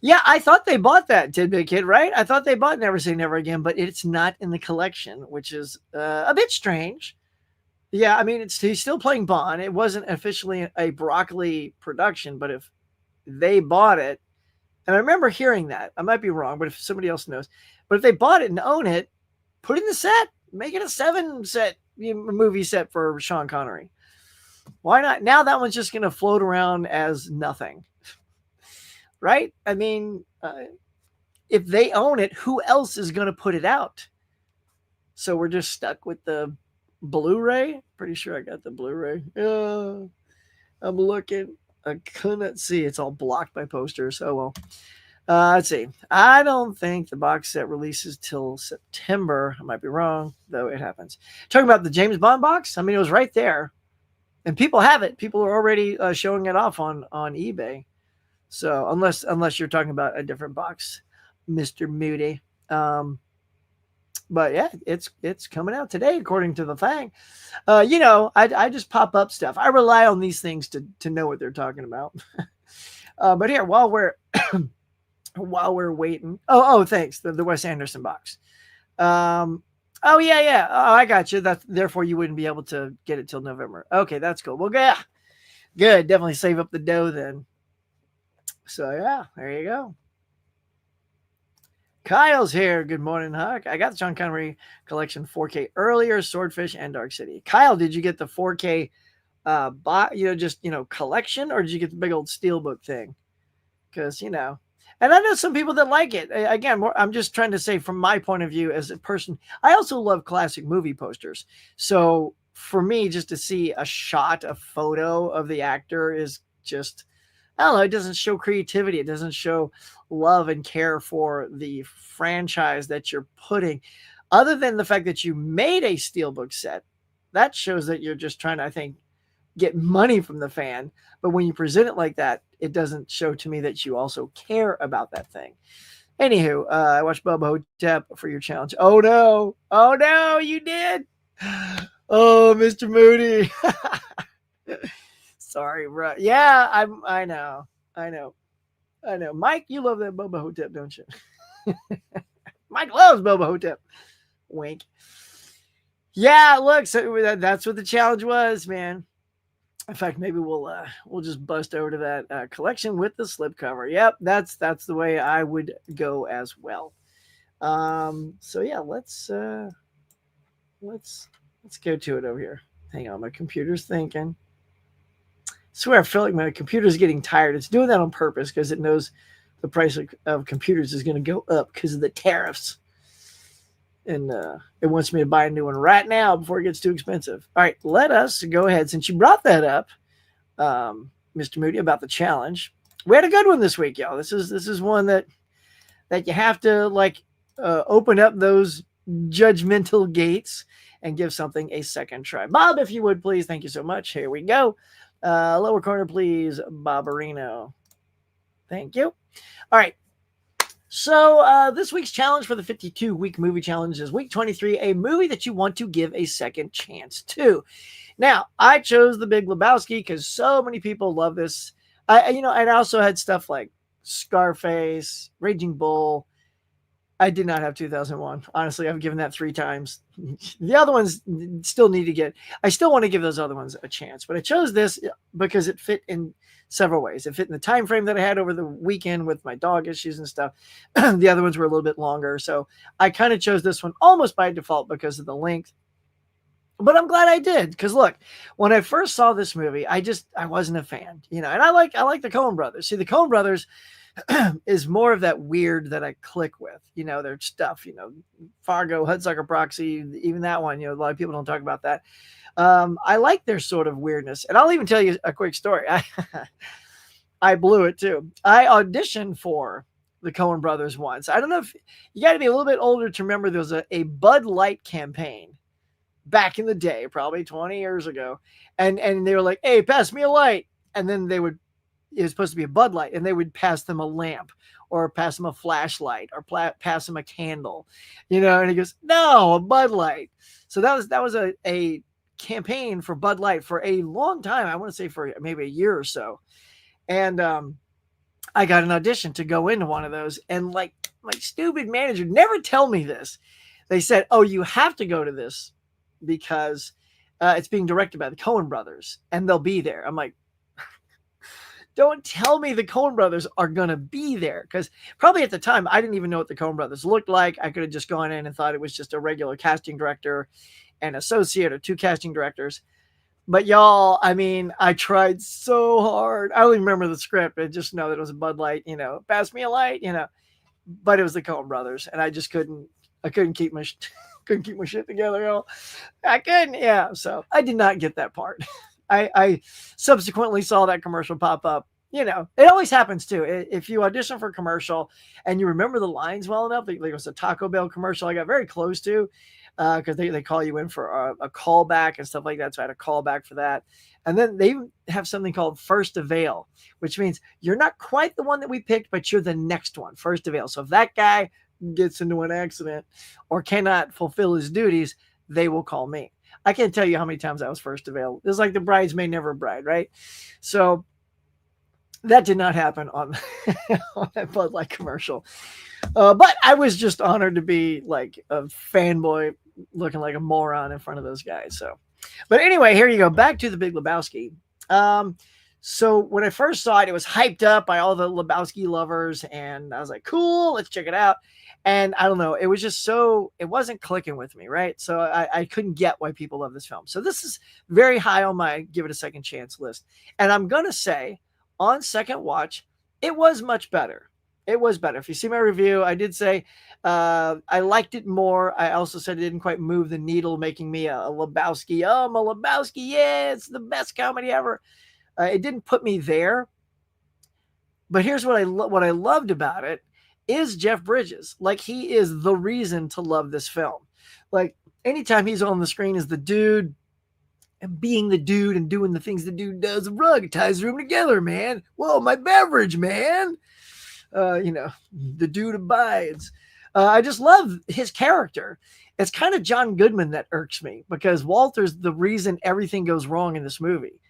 Yeah, I thought they bought that, Tidbit Kid, right? I thought they bought Never Say Never Again, but it's not in the collection, which is a bit strange. Yeah, I mean, he's still playing Bond. It wasn't officially a Broccoli production, but if they bought it, and I remember hearing that, I might be wrong, but if somebody else knows, but if they bought it and own it, Put in the set. Make it a 7 set movie set for Sean Connery. Why not? Now that one's just going to float around as nothing. Right? I mean, if they own it, who else is going to put it out? So we're just stuck with the Blu-ray. Pretty sure I got the Blu-ray. I'm looking. I couldn't see. It's all blocked by posters. Oh well. Let's see. I don't think the box set releases till September. I might be wrong, though it happens. Talking about the James Bond box, I mean, it was right there. And people have it. People are already showing it off on eBay. So unless you're talking about a different box, Mr. Moody. But yeah, it's coming out today, according to the thing. I just pop up stuff. I rely on these things to know what they're talking about. But here, while we're waiting. Oh, thanks. The Wes Anderson box. Oh yeah. Oh, I got you. Therefore you wouldn't be able to get it till November. Okay, that's cool. Well, yeah, good. Definitely save up the dough then. So yeah, there you go. Kyle's here. Good morning, Huck. I got the Sean Connery collection 4K earlier, Swordfish and Dark City. Kyle, did you get the 4K collection, or did you get the big old steelbook thing? Because and I know some people that like it. Again, I'm just trying to say from my point of view as a person, I also love classic movie posters. So for me, just to see a photo of the actor is just, I don't know, it doesn't show creativity. It doesn't show love and care for the franchise that you're putting. Other than the fact that you made a steelbook set, that shows that you're just trying to, I think, get money from the fan. But when you present it like that, it doesn't show to me that you also care about that thing. Anywho, I watched Bubba Hotep for your challenge. Oh no, you did. Oh, Mr. Moody. Sorry, bro. Yeah, I know. Mike, you love that Bubba Hotep, don't you? Mike loves Bubba Hotep. Wink. Yeah, look, so that's what the challenge was, man. In fact, maybe we'll just bust over to that collection with the slipcover. Yep, that's the way I would go as well. So yeah, let's go to it over here. Hang on, my computer's thinking. I swear, I feel like my computer's getting tired. It's doing that on purpose because it knows the price of computers is going to go up because of the tariffs. And it wants me to buy a new one right now before it gets too expensive. All right, let us go ahead. Since you brought that up, Mr. Moody, about the challenge, we had a good one this week, y'all. This is one that you have to open up those judgmental gates and give something a second try. Bob, if you would, please. Thank you so much. Here we go. Lower corner, please, Bobberino. Thank you. All right. So this week's challenge for the 52-week movie challenge is week 23, a movie that you want to give a second chance to. Now, I chose The Big Lebowski because so many people love this. And I also had stuff like Scarface, Raging Bull. I did not have 2001. Honestly, I've given that 3 times. The other ones still need to get. I still want to give those other ones a chance, but I chose this because it fit in several ways. It fit in the time frame that I had over the weekend with my dog issues and stuff. The other ones were a little bit longer, so I kind of chose this one almost by default because of the length. But I'm glad I did, because look, when I first saw this movie, I wasn't a fan, and I like the Coen brothers. See, the Coen brothers is more of that weird that I click with, their stuff, Fargo, Hudsucker Proxy, even that one, a lot of people don't talk about that. I like their sort of weirdness. And I'll even tell you a quick story. I blew it too. I auditioned for the Coen brothers once. I don't know if you got to be a little bit older to remember there was a Bud Light campaign back in the day, probably 20 years ago. And they were like, hey, pass me a light. And then it was supposed to be a Bud Light, and they would pass them a lamp or pass them a flashlight or pass them a candle, and he goes, no, a Bud Light. So that was a campaign for Bud Light for a long time. I want to say for maybe a year or so. And I got an audition to go into one of those, and my stupid manager never tell me this. They said, oh, you have to go to this because it's being directed by the Coen brothers and they'll be there. I'm like, don't tell me the Coen brothers are going to be there. Because probably at the time, I didn't even know what the Coen brothers looked like. I could have just gone in and thought it was just a regular casting director and associate or two casting directors. But y'all, I mean, I tried so hard. I don't even remember the script. I just know that it was a Bud Light, pass me a light, but it was the Coen brothers. And I just couldn't keep my, couldn't keep my shit together, y'all. I couldn't. Yeah. So I did not get that part. I subsequently saw that commercial pop up. It always happens too. If you audition for a commercial and you remember the lines well enough, like it was a Taco Bell commercial I got very close to, because they call you in for a callback and stuff like that. So I had a callback for that. And then they have something called first avail, which means you're not quite the one that we picked, but you're the next one, first avail. So if that guy gets into an accident or cannot fulfill his duties, they will call me. I can't tell you how many times I was first avail. It's like the bridesmaid, never bride, right? So that did not happen on, on that Bud Light commercial. But I was just honored to be like a fanboy looking like a moron in front of those guys. So, but anyway, here you go. Back to The Big Lebowski. So when I first saw it, it was hyped up by all the Lebowski lovers, and I was like, cool, let's check it out. And I don't know, it was just it wasn't clicking with me, right? So I couldn't get why people love this film. So this is very high on my give it a second chance list. And I'm going to say on second watch, it was much better. It was better. If you see my review, I did say I liked it more. I also said it didn't quite move the needle, making me a Lebowski. Oh, I'm a Lebowski. Yeah, it's the best comedy ever. It didn't put me there. But here's what I loved about it is Jeff Bridges. Like, he is the reason to love this film. Like, anytime he's on the screen as the dude and being the dude and doing the things the dude does, the rug ties the room together, man. Whoa, my beverage, man. The dude abides. I just love his character. It's kind of John Goodman that irks me, because Walter's the reason everything goes wrong in this movie.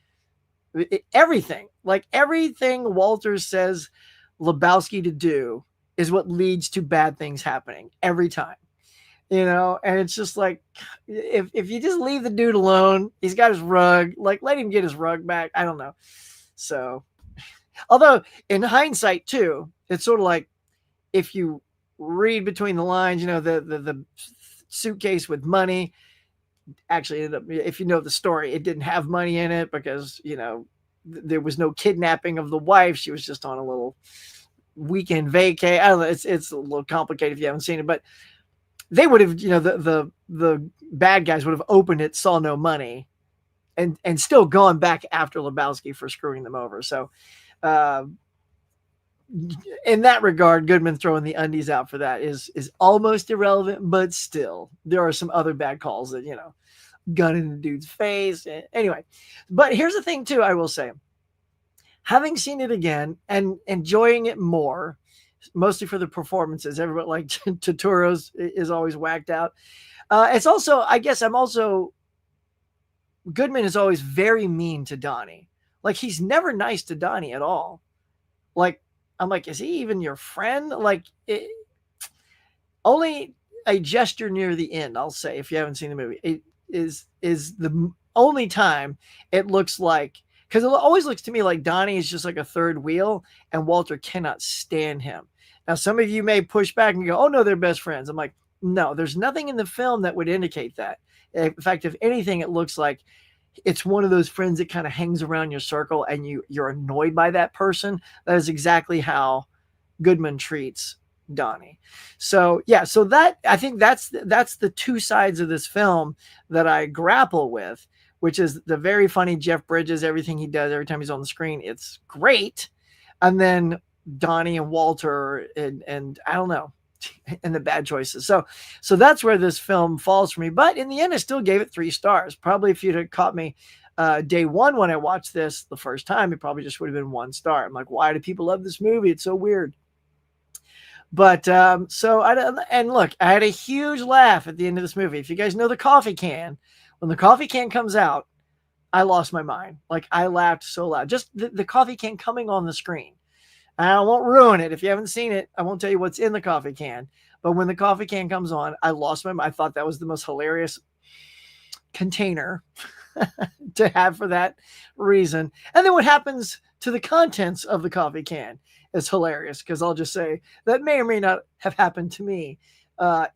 Everything Walter says Lebowski to do is what leads to bad things happening every time, and it's just like, if you just leave the dude alone, he's got his rug, like, let him get his rug back. I don't know. So, although in hindsight too, it's sort of like, if you read between the lines, the suitcase with money actually ended up, if you know the story, it didn't have money in it because, there was no kidnapping of the wife. She was just on a little weekend vacay. I don't know. It's a little complicated if you haven't seen it, but they would have, the bad guys would have opened it, saw no money, and still gone back after Lebowski for screwing them over. So, in that regard, Goodman throwing the undies out for that is almost irrelevant, but still, there are some other bad calls that, gun in the dude's face. Anyway, but here's the thing too, I will say, having seen it again and enjoying it more, mostly for the performances, everybody like Turturro's is always whacked out. It's also, I guess Goodman is always very mean to Donnie. Like, he's never nice to Donnie at all. Like, I'm like, is he even your friend? Like, only a gesture near the end, I'll say, if you haven't seen the movie, it is the only time it looks like, because it always looks to me like Donnie is just like a third wheel and Walter cannot stand him. Now, some of you may push back and go, oh no, they're best friends. I'm like, no, there's nothing in the film that would indicate that. In fact, if anything, it looks like it's one of those friends that kind of hangs around your circle and you're annoyed by that person. That is exactly how Goodman treats Donnie. So yeah, so that, I think that's the two sides of this film that I grapple with, which is the very funny Jeff Bridges, everything he does every time he's on the screen, it's great. And then Donnie and Walter and I don't know, and the bad choices. So that's where this film falls for me. But in the end, I still gave it 3 stars. Probably if you'd have caught me day one when I watched this the first time, it probably just would have been 1 star. I'm like, why do people love this movie? It's so weird. But and look, I had a huge laugh at the end of this movie. If you guys know the coffee can, when the coffee can comes out, I lost my mind. Like, I laughed so loud. Just the coffee can coming on the screen. I won't ruin it. If you haven't seen it, I won't tell you what's in the coffee can. But when the coffee can comes on, I lost my mind. I thought that was the most hilarious container to have for that reason. And then what happens to the contents of the coffee can is hilarious, because I'll just say that may or may not have happened to me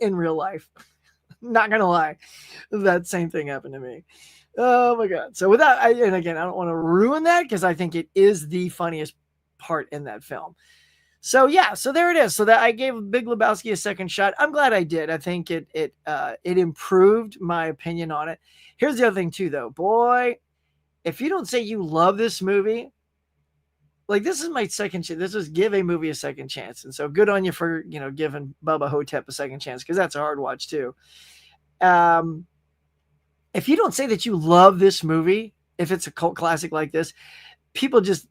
in real life. Not gonna lie, that same thing happened to me. Oh my god! So with that, and again, I don't want to ruin that because I think it is the funniest part in that film. So yeah, so there it is. So that I gave Big Lebowski a second shot. I'm glad I did. I think it improved my opinion on it. Here's the other thing too, though. Boy, if you don't say you love this movie, like, this is my second chance. This is give a movie a second chance. And so good on you for, giving Bubba Hotep a second chance, because that's a hard watch too. If you don't say that you love this movie, if it's a cult classic like this, people just,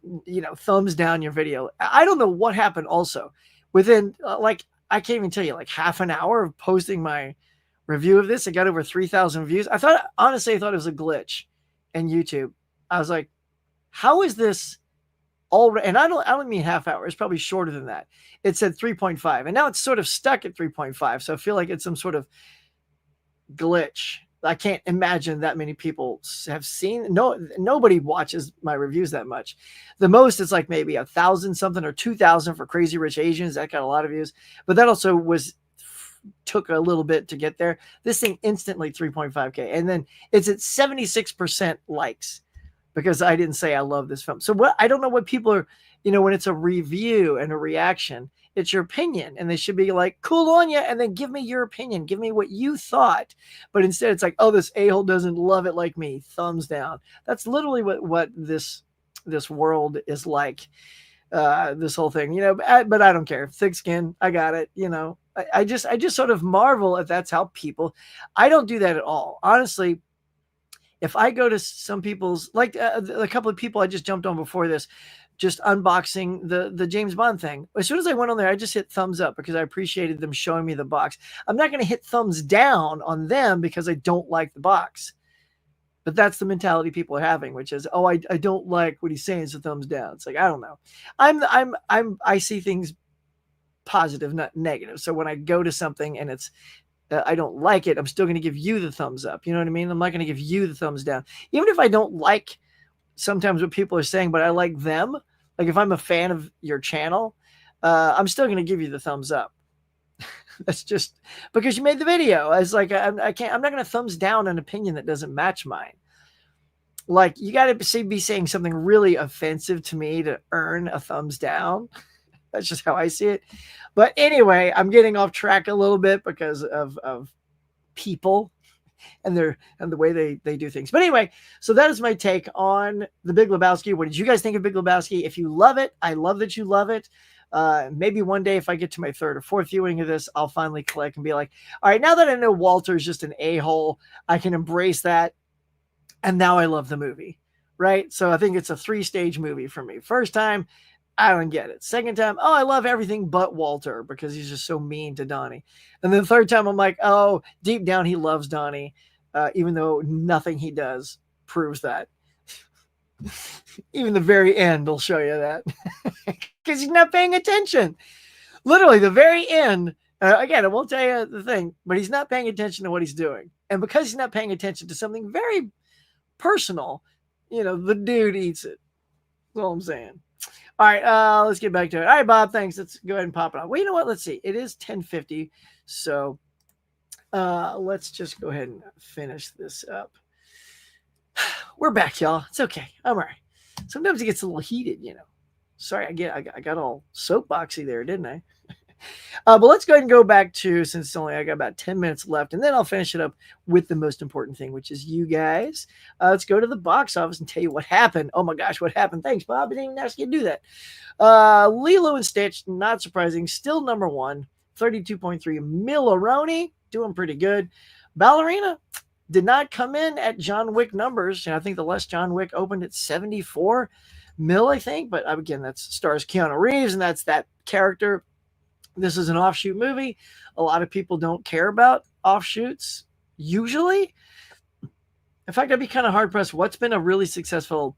thumbs down your video. I don't know what happened also. Within, I can't even tell you, like half an hour of posting my review of this, it got over 3,000 views. Honestly, I thought it was a glitch in YouTube. I was like, how is this already? And I don't mean half hour. It's probably shorter than that. It said 3.5, and now it's sort of stuck at 3.5. So I feel like it's some sort of glitch. I can't imagine that many people have seen. Nobody watches my reviews that much. The most is like maybe 1,000 something or 2,000 for Crazy Rich Asians. That got a lot of views, but that also took a little bit to get there. This thing instantly 3.5K, and then it's at 76% likes because I didn't say I love this film. So I don't know what people are, when it's a review and a reaction, it's your opinion, and they should be like, cool on you, and then give me your opinion, give me what you thought. But instead it's like, oh, this a-hole doesn't love it like me, thumbs down. That's literally what this world is like. This whole thing, but I don't care. Thick skin, I got it. I just sort of marvel if that's how people. I don't do that at all, honestly. If I go to some people's, like a couple of people I just jumped on before this, just unboxing the James Bond thing. As soon as I went on there, I just hit thumbs up because I appreciated them showing me the box. I'm not going to hit thumbs down on them because I don't like the box. But that's the mentality people are having, which is, oh, I don't like what he's saying, so thumbs down. It's like, I don't know. I see things positive, not negative. So when I go to something and it's I don't like it, I'm still going to give you the thumbs up. You know what I mean? I'm not going to give you the thumbs down. Even if I don't like sometimes what people are saying, but I like them. Like if I'm a fan of your channel, I'm still going to give you the thumbs up. That's just because you made the video. It's like, I'm not going to thumbs down an opinion that doesn't match mine. Like, you got to be saying something really offensive to me to earn a thumbs down. That's just how I see it. But anyway, I'm getting off track a little bit because of people and the way they do things. But anyway, so that is my take on The Big Lebowski. What did you guys think of Big Lebowski? If you love it, I love that you love it. Maybe one day if I get to my third or fourth viewing of this, I'll finally click and be like, all right, now that I know Walter's just an a-hole, I can embrace that. And now I love the movie, right? So I think it's a 3-stage movie for me. First time, I don't get it. Second time, oh, I love everything but Walter because he's just so mean to Donnie. And then the third time, I'm like, oh, deep down, he loves Donnie, even though nothing he does proves that. Even the very end will show you that because he's not paying attention. Literally, the very end. Again, I won't tell you the thing, but he's not paying attention to what he's doing. And because he's not paying attention to something very personal, the dude eats it. That's all I'm saying. All right, let's get back to it. All right, Bob, thanks. Let's go ahead and pop it on. Well, you know what? Let's see. It is 10:50, so let's just go ahead and finish this up. We're back, y'all. It's okay. I'm all right. Sometimes it gets a little heated, Sorry, I got all soapboxy there, didn't I? But let's go ahead and go back to, since I got about 10 minutes left, and then I'll finish it up with the most important thing, which is you guys. Let's go to the box office and tell you what happened. Oh my gosh, what happened? Thanks, Bob. I didn't even ask you to do that. Lilo and Stitch, not surprising, still number one, 32.3. Milleroni, doing pretty good. Ballerina did not come in at John Wick numbers. I think the last John Wick opened at 74 mil, I think. But again, that stars Keanu Reeves, and that's that character. This is an offshoot movie. A lot of people don't care about offshoots, usually. In fact, I'd be kind of hard-pressed. What's been a really successful,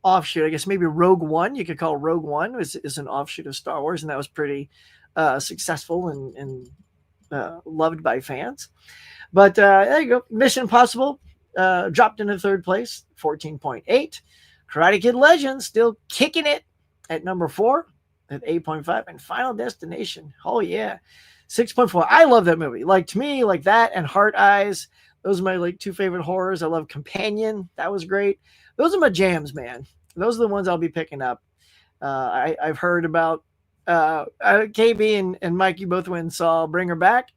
offshoot? I guess maybe Rogue One. You could call Rogue One is an offshoot of Star Wars, and that was pretty successful and loved by fans. But there you go. Mission Impossible dropped into third place, 14.8. Karate Kid Legends still kicking it at number 4 at 8.5. And Final Destination, oh yeah, 6.4. I love that movie. Like, to me, like that and Heart Eyes, those are my like 2 favorite horrors. I love Companion. That was great. Those are my jams, man. Those are the ones I'll be picking up. I've heard about KB and Mike, you both went and saw Bring Her Back,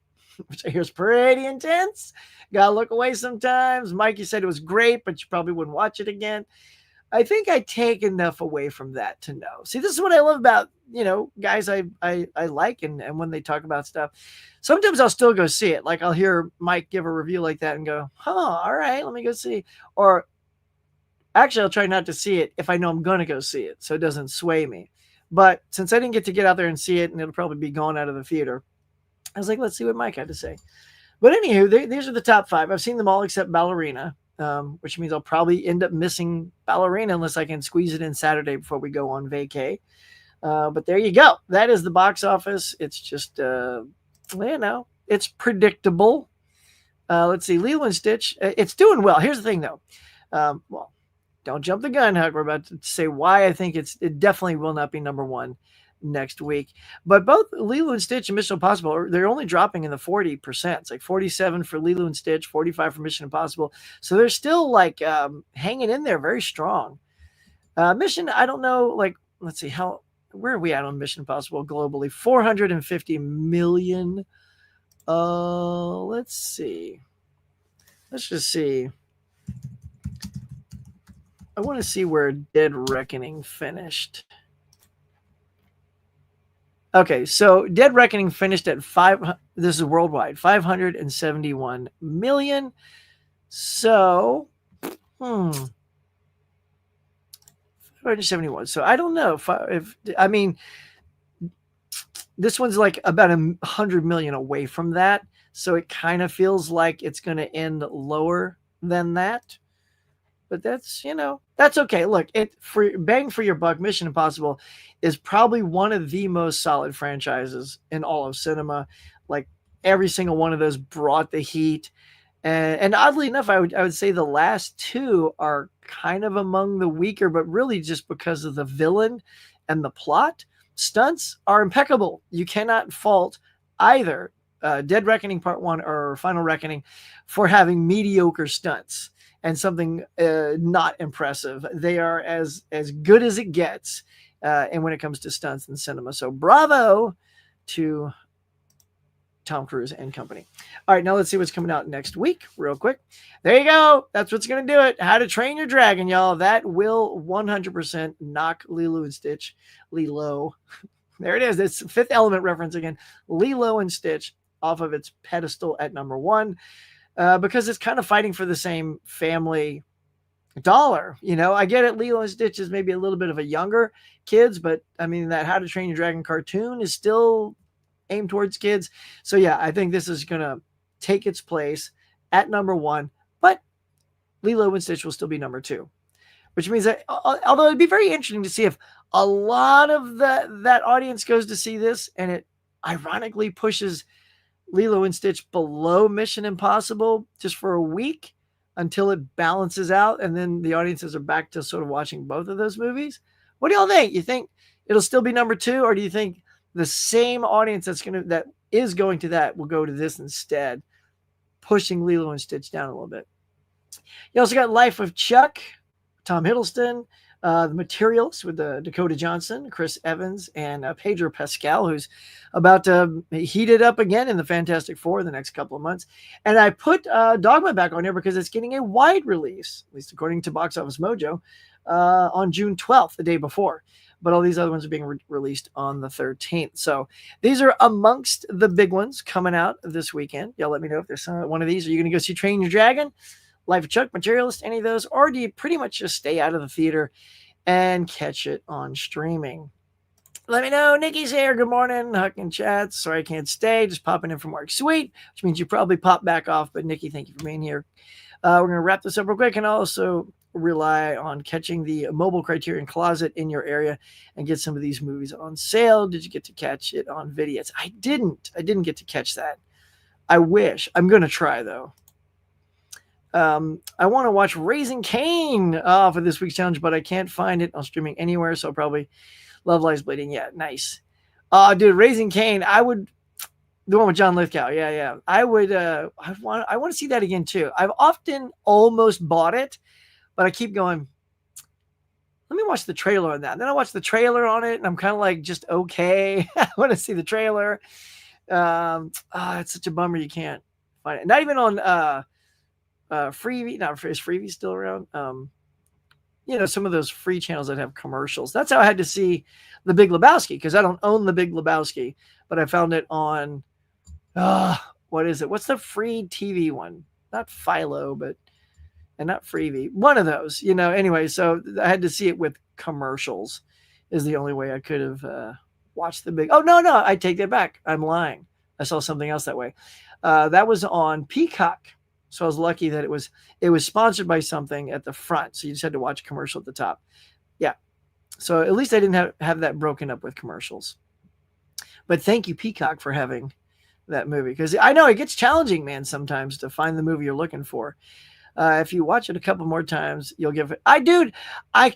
which I hear is pretty intense. Gotta look away sometimes. Mike, you said it was great, but you probably wouldn't watch it again. I think I take enough away from that to know. See, this is what I love about, guys I like, and when they talk about stuff. Sometimes I'll still go see it. Like, I'll hear Mike give a review like that and go, all right, let me go see. Or actually, I'll try not to see it if I know I'm going to go see it, so it doesn't sway me. But since I didn't get out there and see it, and it'll probably be gone out of the theater, I was like, let's see what Mike had to say. But anywho, these are the top 5. I've seen them all except Ballerina, which means I'll probably end up missing Ballerina unless I can squeeze it in Saturday before we go on vacay. But there you go. That is the box office. It's just, it's predictable. Let's see, Lilo and Stitch. It's doing well. Here's the thing, though. Don't jump the gun, Huck. We're about to say why I think it definitely will not be number 1 next week. But both Lilo and Stitch and Mission Impossible, they're only dropping in the 40%. It's like 47 for Lilo and Stitch, 45 for Mission Impossible. So they're still like hanging in there very strong. Mission, I don't know, like, let's see, where are we at on Mission Impossible globally? 450 million. Let's see. Let's just see. I want to see where Dead Reckoning finished. Okay, so Dead Reckoning finished at this is worldwide, 571 million. So, 571. So I don't know if this one's like about 100 million away from that. So it kind of feels like it's going to end lower than that. But that's, that's okay. Look, for bang for your buck, Mission Impossible is probably one of the most solid franchises in all of cinema. Like, every single one of those brought the heat. And oddly enough, I would say the last 2 are kind of among the weaker, but really just because of the villain and the plot. Stunts are impeccable. You cannot fault either Dead Reckoning Part 1 or Final Reckoning for having mediocre stunts and something not impressive. They are as good as it gets, and when it comes to stunts in cinema. So bravo to Tom Cruise and company. All right, now let's see what's coming out next week real quick. There you go. That's what's going to do it. How to Train Your Dragon, y'all. That will 100% knock Lilo and Stitch. Lilo. There it is. It's Fifth Element reference again. Lilo and Stitch off of its pedestal at number 1. Because it's kind of fighting for the same family dollar. I get it. Lilo and Stitch is maybe a little bit of a younger kids, but I mean, that How to Train Your Dragon cartoon is still aimed towards kids. So yeah, I think this is going to take its place at number 1, but Lilo and Stitch will still be number 2, which means that, although it'd be very interesting to see if a lot of that audience goes to see this and it ironically pushes Lilo and Stitch below Mission Impossible just for a week until it balances out, and then the audiences are back to sort of watching both of those movies. What do y'all think? You think it'll still be number 2, or do you think the same audience that is going to that will go to this instead, pushing Lilo and Stitch down a little bit? You also got Life of Chuck, Tom Hiddleston, The Materials with Dakota Johnson, Chris Evans, and Pedro Pascal, who's about to heat it up again in the Fantastic Four the next couple of months. And I put Dogma back on here because it's getting a wide release, at least according to Box Office Mojo, on June 12th, the day before. But all these other ones are being released on the 13th. So these are amongst the big ones coming out this weekend. Y'all let me know if there's one of these. Are you going to go see Train Your Dragon, Life of Chuck, Materialist, any of those? Or do you pretty much just stay out of the theater and catch it on streaming? Let me know. Nikki's here. Good morning. Huck and chat. Sorry I can't stay. Just popping in from work. Sweet. Which means you probably pop back off. But Nikki, thank you for being here. We're going to wrap this up real quick, and also rely on catching the mobile Criterion Closet in your area and get some of these movies on sale. Did you get to catch it on Vidiotz? I didn't get to catch that. I wish. I'm going to try, though. I want to watch Raising Cain for this week's challenge, but I can't find it on streaming anywhere. So probably Love Lies Bleeding. Yeah, nice. Dude, Raising Cain. I would the one with John Lithgow. Yeah. I would. I want to see that again too. I've often almost bought it, but I keep going. Let me watch the trailer on that. And then I watch the trailer on it, and I'm kind of like, just okay. I want to see the trailer. It's such a bummer you can't find it. Not even on Freevee. Not is Freevee still around? Some of those free channels that have commercials. That's how I had to see The Big Lebowski, because I don't own The Big Lebowski, but I found it on. What is it? What's the free TV one? Not Philo, but and not Freevee. One of those, Anyway, so I had to see it with commercials. Is the only way I could have watched the big. Oh no, I take that back. I'm lying. I saw something else that way. That was on Peacock, so I was lucky that it was sponsored by something at the front. So you just had to watch a commercial at the top. Yeah. So at least I didn't have that broken up with commercials. But thank you, Peacock, for having that movie, because I know it gets challenging, man, sometimes to find the movie you're looking for. If you watch it a couple more times, you'll give it. I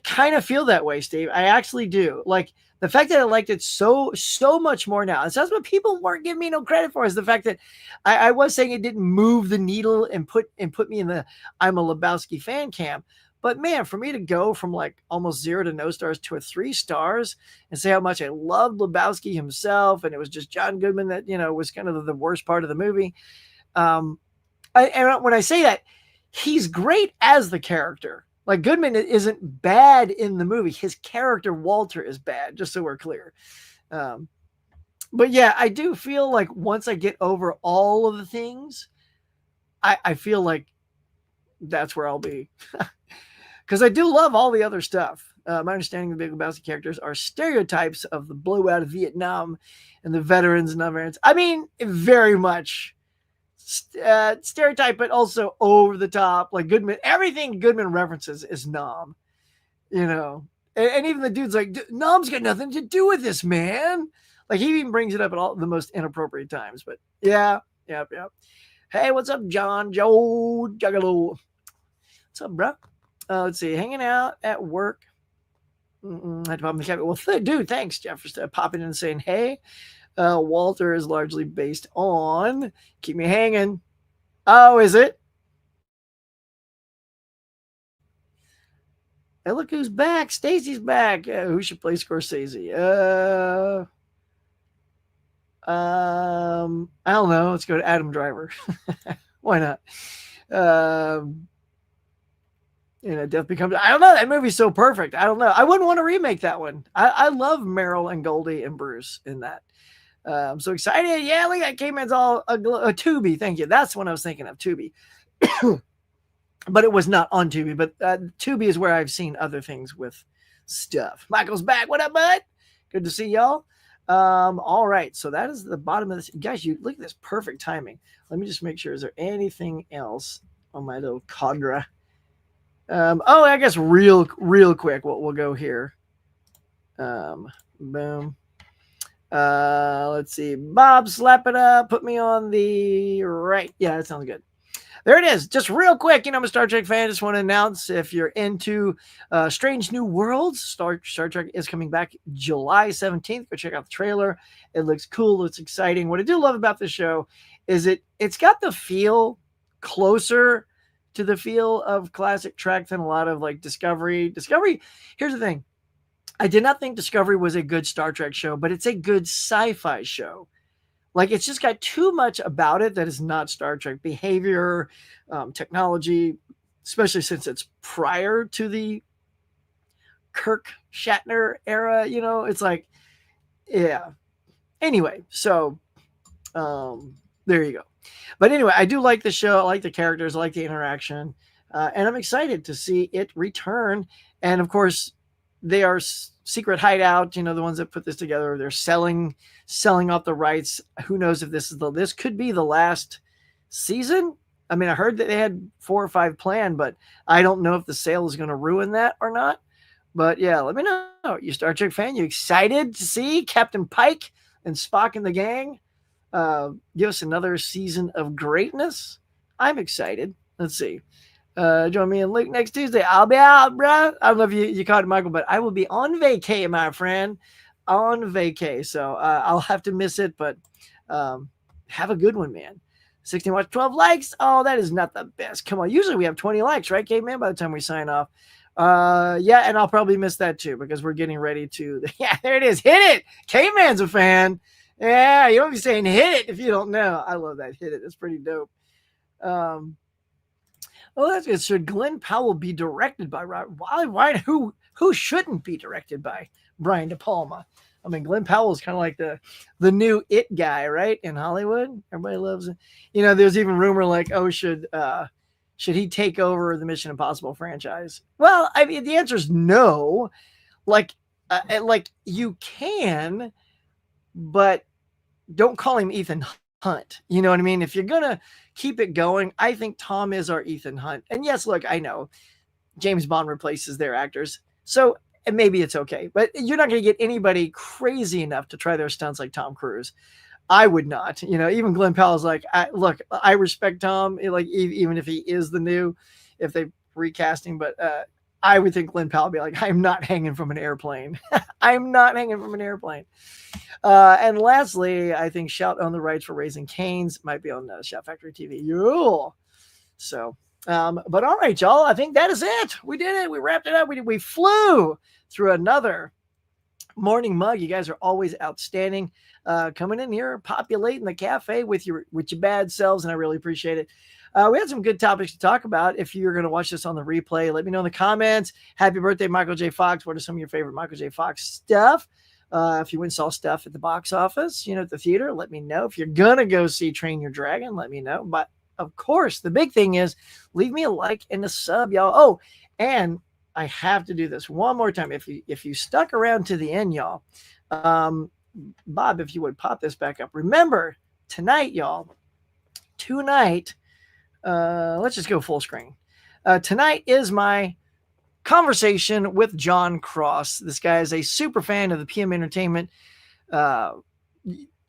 kind of feel that way, Steve. I actually do. Like the fact that I liked it so much more now. And so that's what people weren't giving me no credit for, is the fact that I was saying it didn't move the needle and put me in the I'm a Lebowski fan camp. But man, for me to go from like almost 0 to no stars to a 3 stars and say how much I loved Lebowski himself, and it was just John Goodman that was kind of the worst part of the movie. And when I say that, he's great as the character. Like Goodman isn't bad in the movie. His character Walter is bad, just so we're clear. But yeah, I do feel like once I get over all of the things, I feel like that's where I'll be. Because I do love all the other stuff. My understanding of the Big Lebowski characters are stereotypes of the blowout of Vietnam and the veterans and veterans. I mean, very much stereotype, but also over the top. Like Goodman, everything Goodman references is Nom, and even the dude's like, Nom's got nothing to do with this, man. Like he even brings it up at all the most inappropriate times. But yeah. Hey, what's up, John Joe Juggalo? What's up, bro? Let's see, hanging out at work. I had to pop in the cabinet. Well, dude, thanks, Jeff, for popping in and saying, hey. Walter is largely based on Keep Me Hanging. Oh, is it? Hey, look who's back. Stacy's back. Who should play Scorsese? I don't know. Let's go to Adam Driver. Why not? Death Becomes. I don't know. That movie's so perfect. I don't know. I wouldn't want to remake that one. I love Meryl and Goldie and Bruce in that. I'm so excited. Yeah, look at that. K-Man's all a Tubi. Thank you. That's what I was thinking of, Tubi. But it was not on Tubi. But Tubi is where I've seen other things with stuff. Michael's back. What up, bud? Good to see y'all. All right. So that is the bottom of this. Guys, you look at this perfect timing. Let me just make sure. Is there anything else on my little cadre? I guess real quick. We'll go here. Boom. Let's see. Bob, slap it up. Put me on the right. Yeah, that sounds good. There it is. Just real quick. I'm a Star Trek fan. Just want to announce, if you're into Strange New Worlds, Star Trek is coming back July 17th. Go check out the trailer. It looks cool. It's exciting. What I do love about the show is it's got the feel closer to the feel of classic Trek than a lot of like Discovery. Here's the thing. I did not think Discovery was a good Star Trek show, but it's a good sci-fi show. Like, it's just got too much about it that is not Star Trek. Behavior, technology, especially since it's prior to the Kirk Shatner era, it's like, yeah. Anyway, so there you go. But anyway, I do like the show. I like the characters. I like the interaction. And I'm excited to see it return. And of course, they are Secret Hideout, the ones that put this together. They're selling off the rights. Who knows if this could be the last season? I mean, I heard that they had 4 or 5 planned, but I don't know if the sale is going to ruin that or not. But yeah, let me know. You Star Trek fan, you excited to see Captain Pike and Spock and the gang give us another season of greatness? I'm excited. Let's see. Join me and Luke next Tuesday. I'll be out, bro. I don't know if you caught it, Michael, but I will be on vacay, my friend. On vacay. So I'll have to miss it, but have a good one, man. 16 watch, 12 likes. Oh, that is not the best. Come on. Usually we have 20 likes, right, Caveman, by the time we sign off. Yeah, and I'll probably miss that too because we're getting ready to. Yeah, there it is. Hit it. Caveman's a fan. Yeah, you don't be saying hit it if you don't know. I love that. Hit it. It's pretty dope. Oh, that's good. Should Glenn Powell be directed by why who shouldn't be directed by Brian De Palma? I mean, Glenn Powell is kind of like the new it guy, right? In Hollywood. Everybody loves it. You know, there's even rumor like, oh, should he take over the Mission Impossible franchise? Well, I mean, the answer is no. Like you can, but don't call him Ethan Hunt. You know what I mean? If you're gonna keep it going, I think Tom is our Ethan Hunt. And yes, look, I know James Bond replaces their actors, so and maybe it's okay, but you're not going to get anybody crazy enough to try their stunts like Tom Cruise. I would not. You know, even Glenn Powell's like, look, I respect Tom, like even if he is the new, if they recast him, but I would think Glenn Powell would be like, I'm not hanging from an airplane. I'm not hanging from an airplane. And lastly, I think Shout on the rights for Raising Cane's might be on Shout Factory TV. Yeah. So, but all right, y'all, I think that is it. We did it. We wrapped it up. We flew through another morning mug. You guys are always outstanding. Coming in here, populating the cafe with your bad selves, and I really appreciate it. We had some good topics to talk about. If you're going to watch this on the replay, let me know in the comments. Happy birthday, Michael J. Fox. What are some of your favorite Michael J. Fox stuff? If you went and saw stuff at the box office, you know, at the theater, let me know. If you're going to go see Train Your Dragon, let me know. But of course, the big thing is leave me a like and a sub, y'all. Oh, and I have to do this one more time. If you stuck around to the end, y'all, Bob, if you would pop this back up. Remember, tonight, y'all, let's just go full screen. Tonight is my conversation with John Cross. This guy is a super fan of the PM Entertainment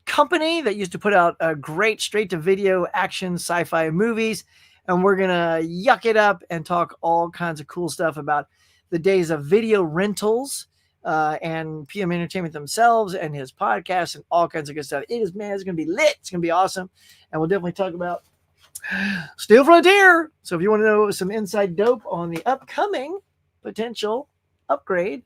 company that used to put out great straight-to-video action sci-fi movies. And we're going to yuck it up and talk all kinds of cool stuff about the days of video rentals and PM Entertainment themselves and his podcast and all kinds of good stuff. It's going to be lit. It's going to be awesome. And we'll definitely talk about Steel Frontier. So if you want to know some inside dope on the upcoming potential upgrade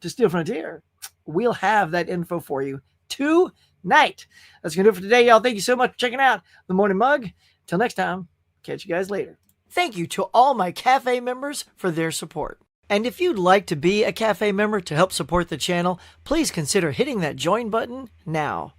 to Steel Frontier, we'll have that info for you tonight. That's going to do it for today, y'all. Thank you so much for checking out the Morning Mug. Till next time, catch you guys later. Thank you to all my Cafe members for their support. And if you'd like to be a Cafe member to help support the channel, please consider hitting that join button now.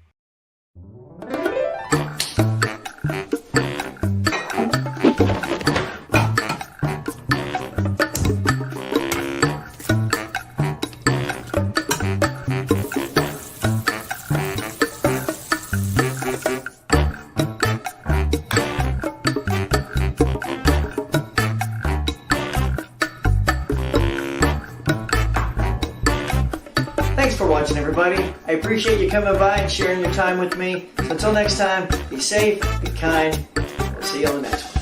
Thanks for watching, everybody. I appreciate you coming by and sharing your time with me. So until next time, be safe, be kind. We'll see you on the next one.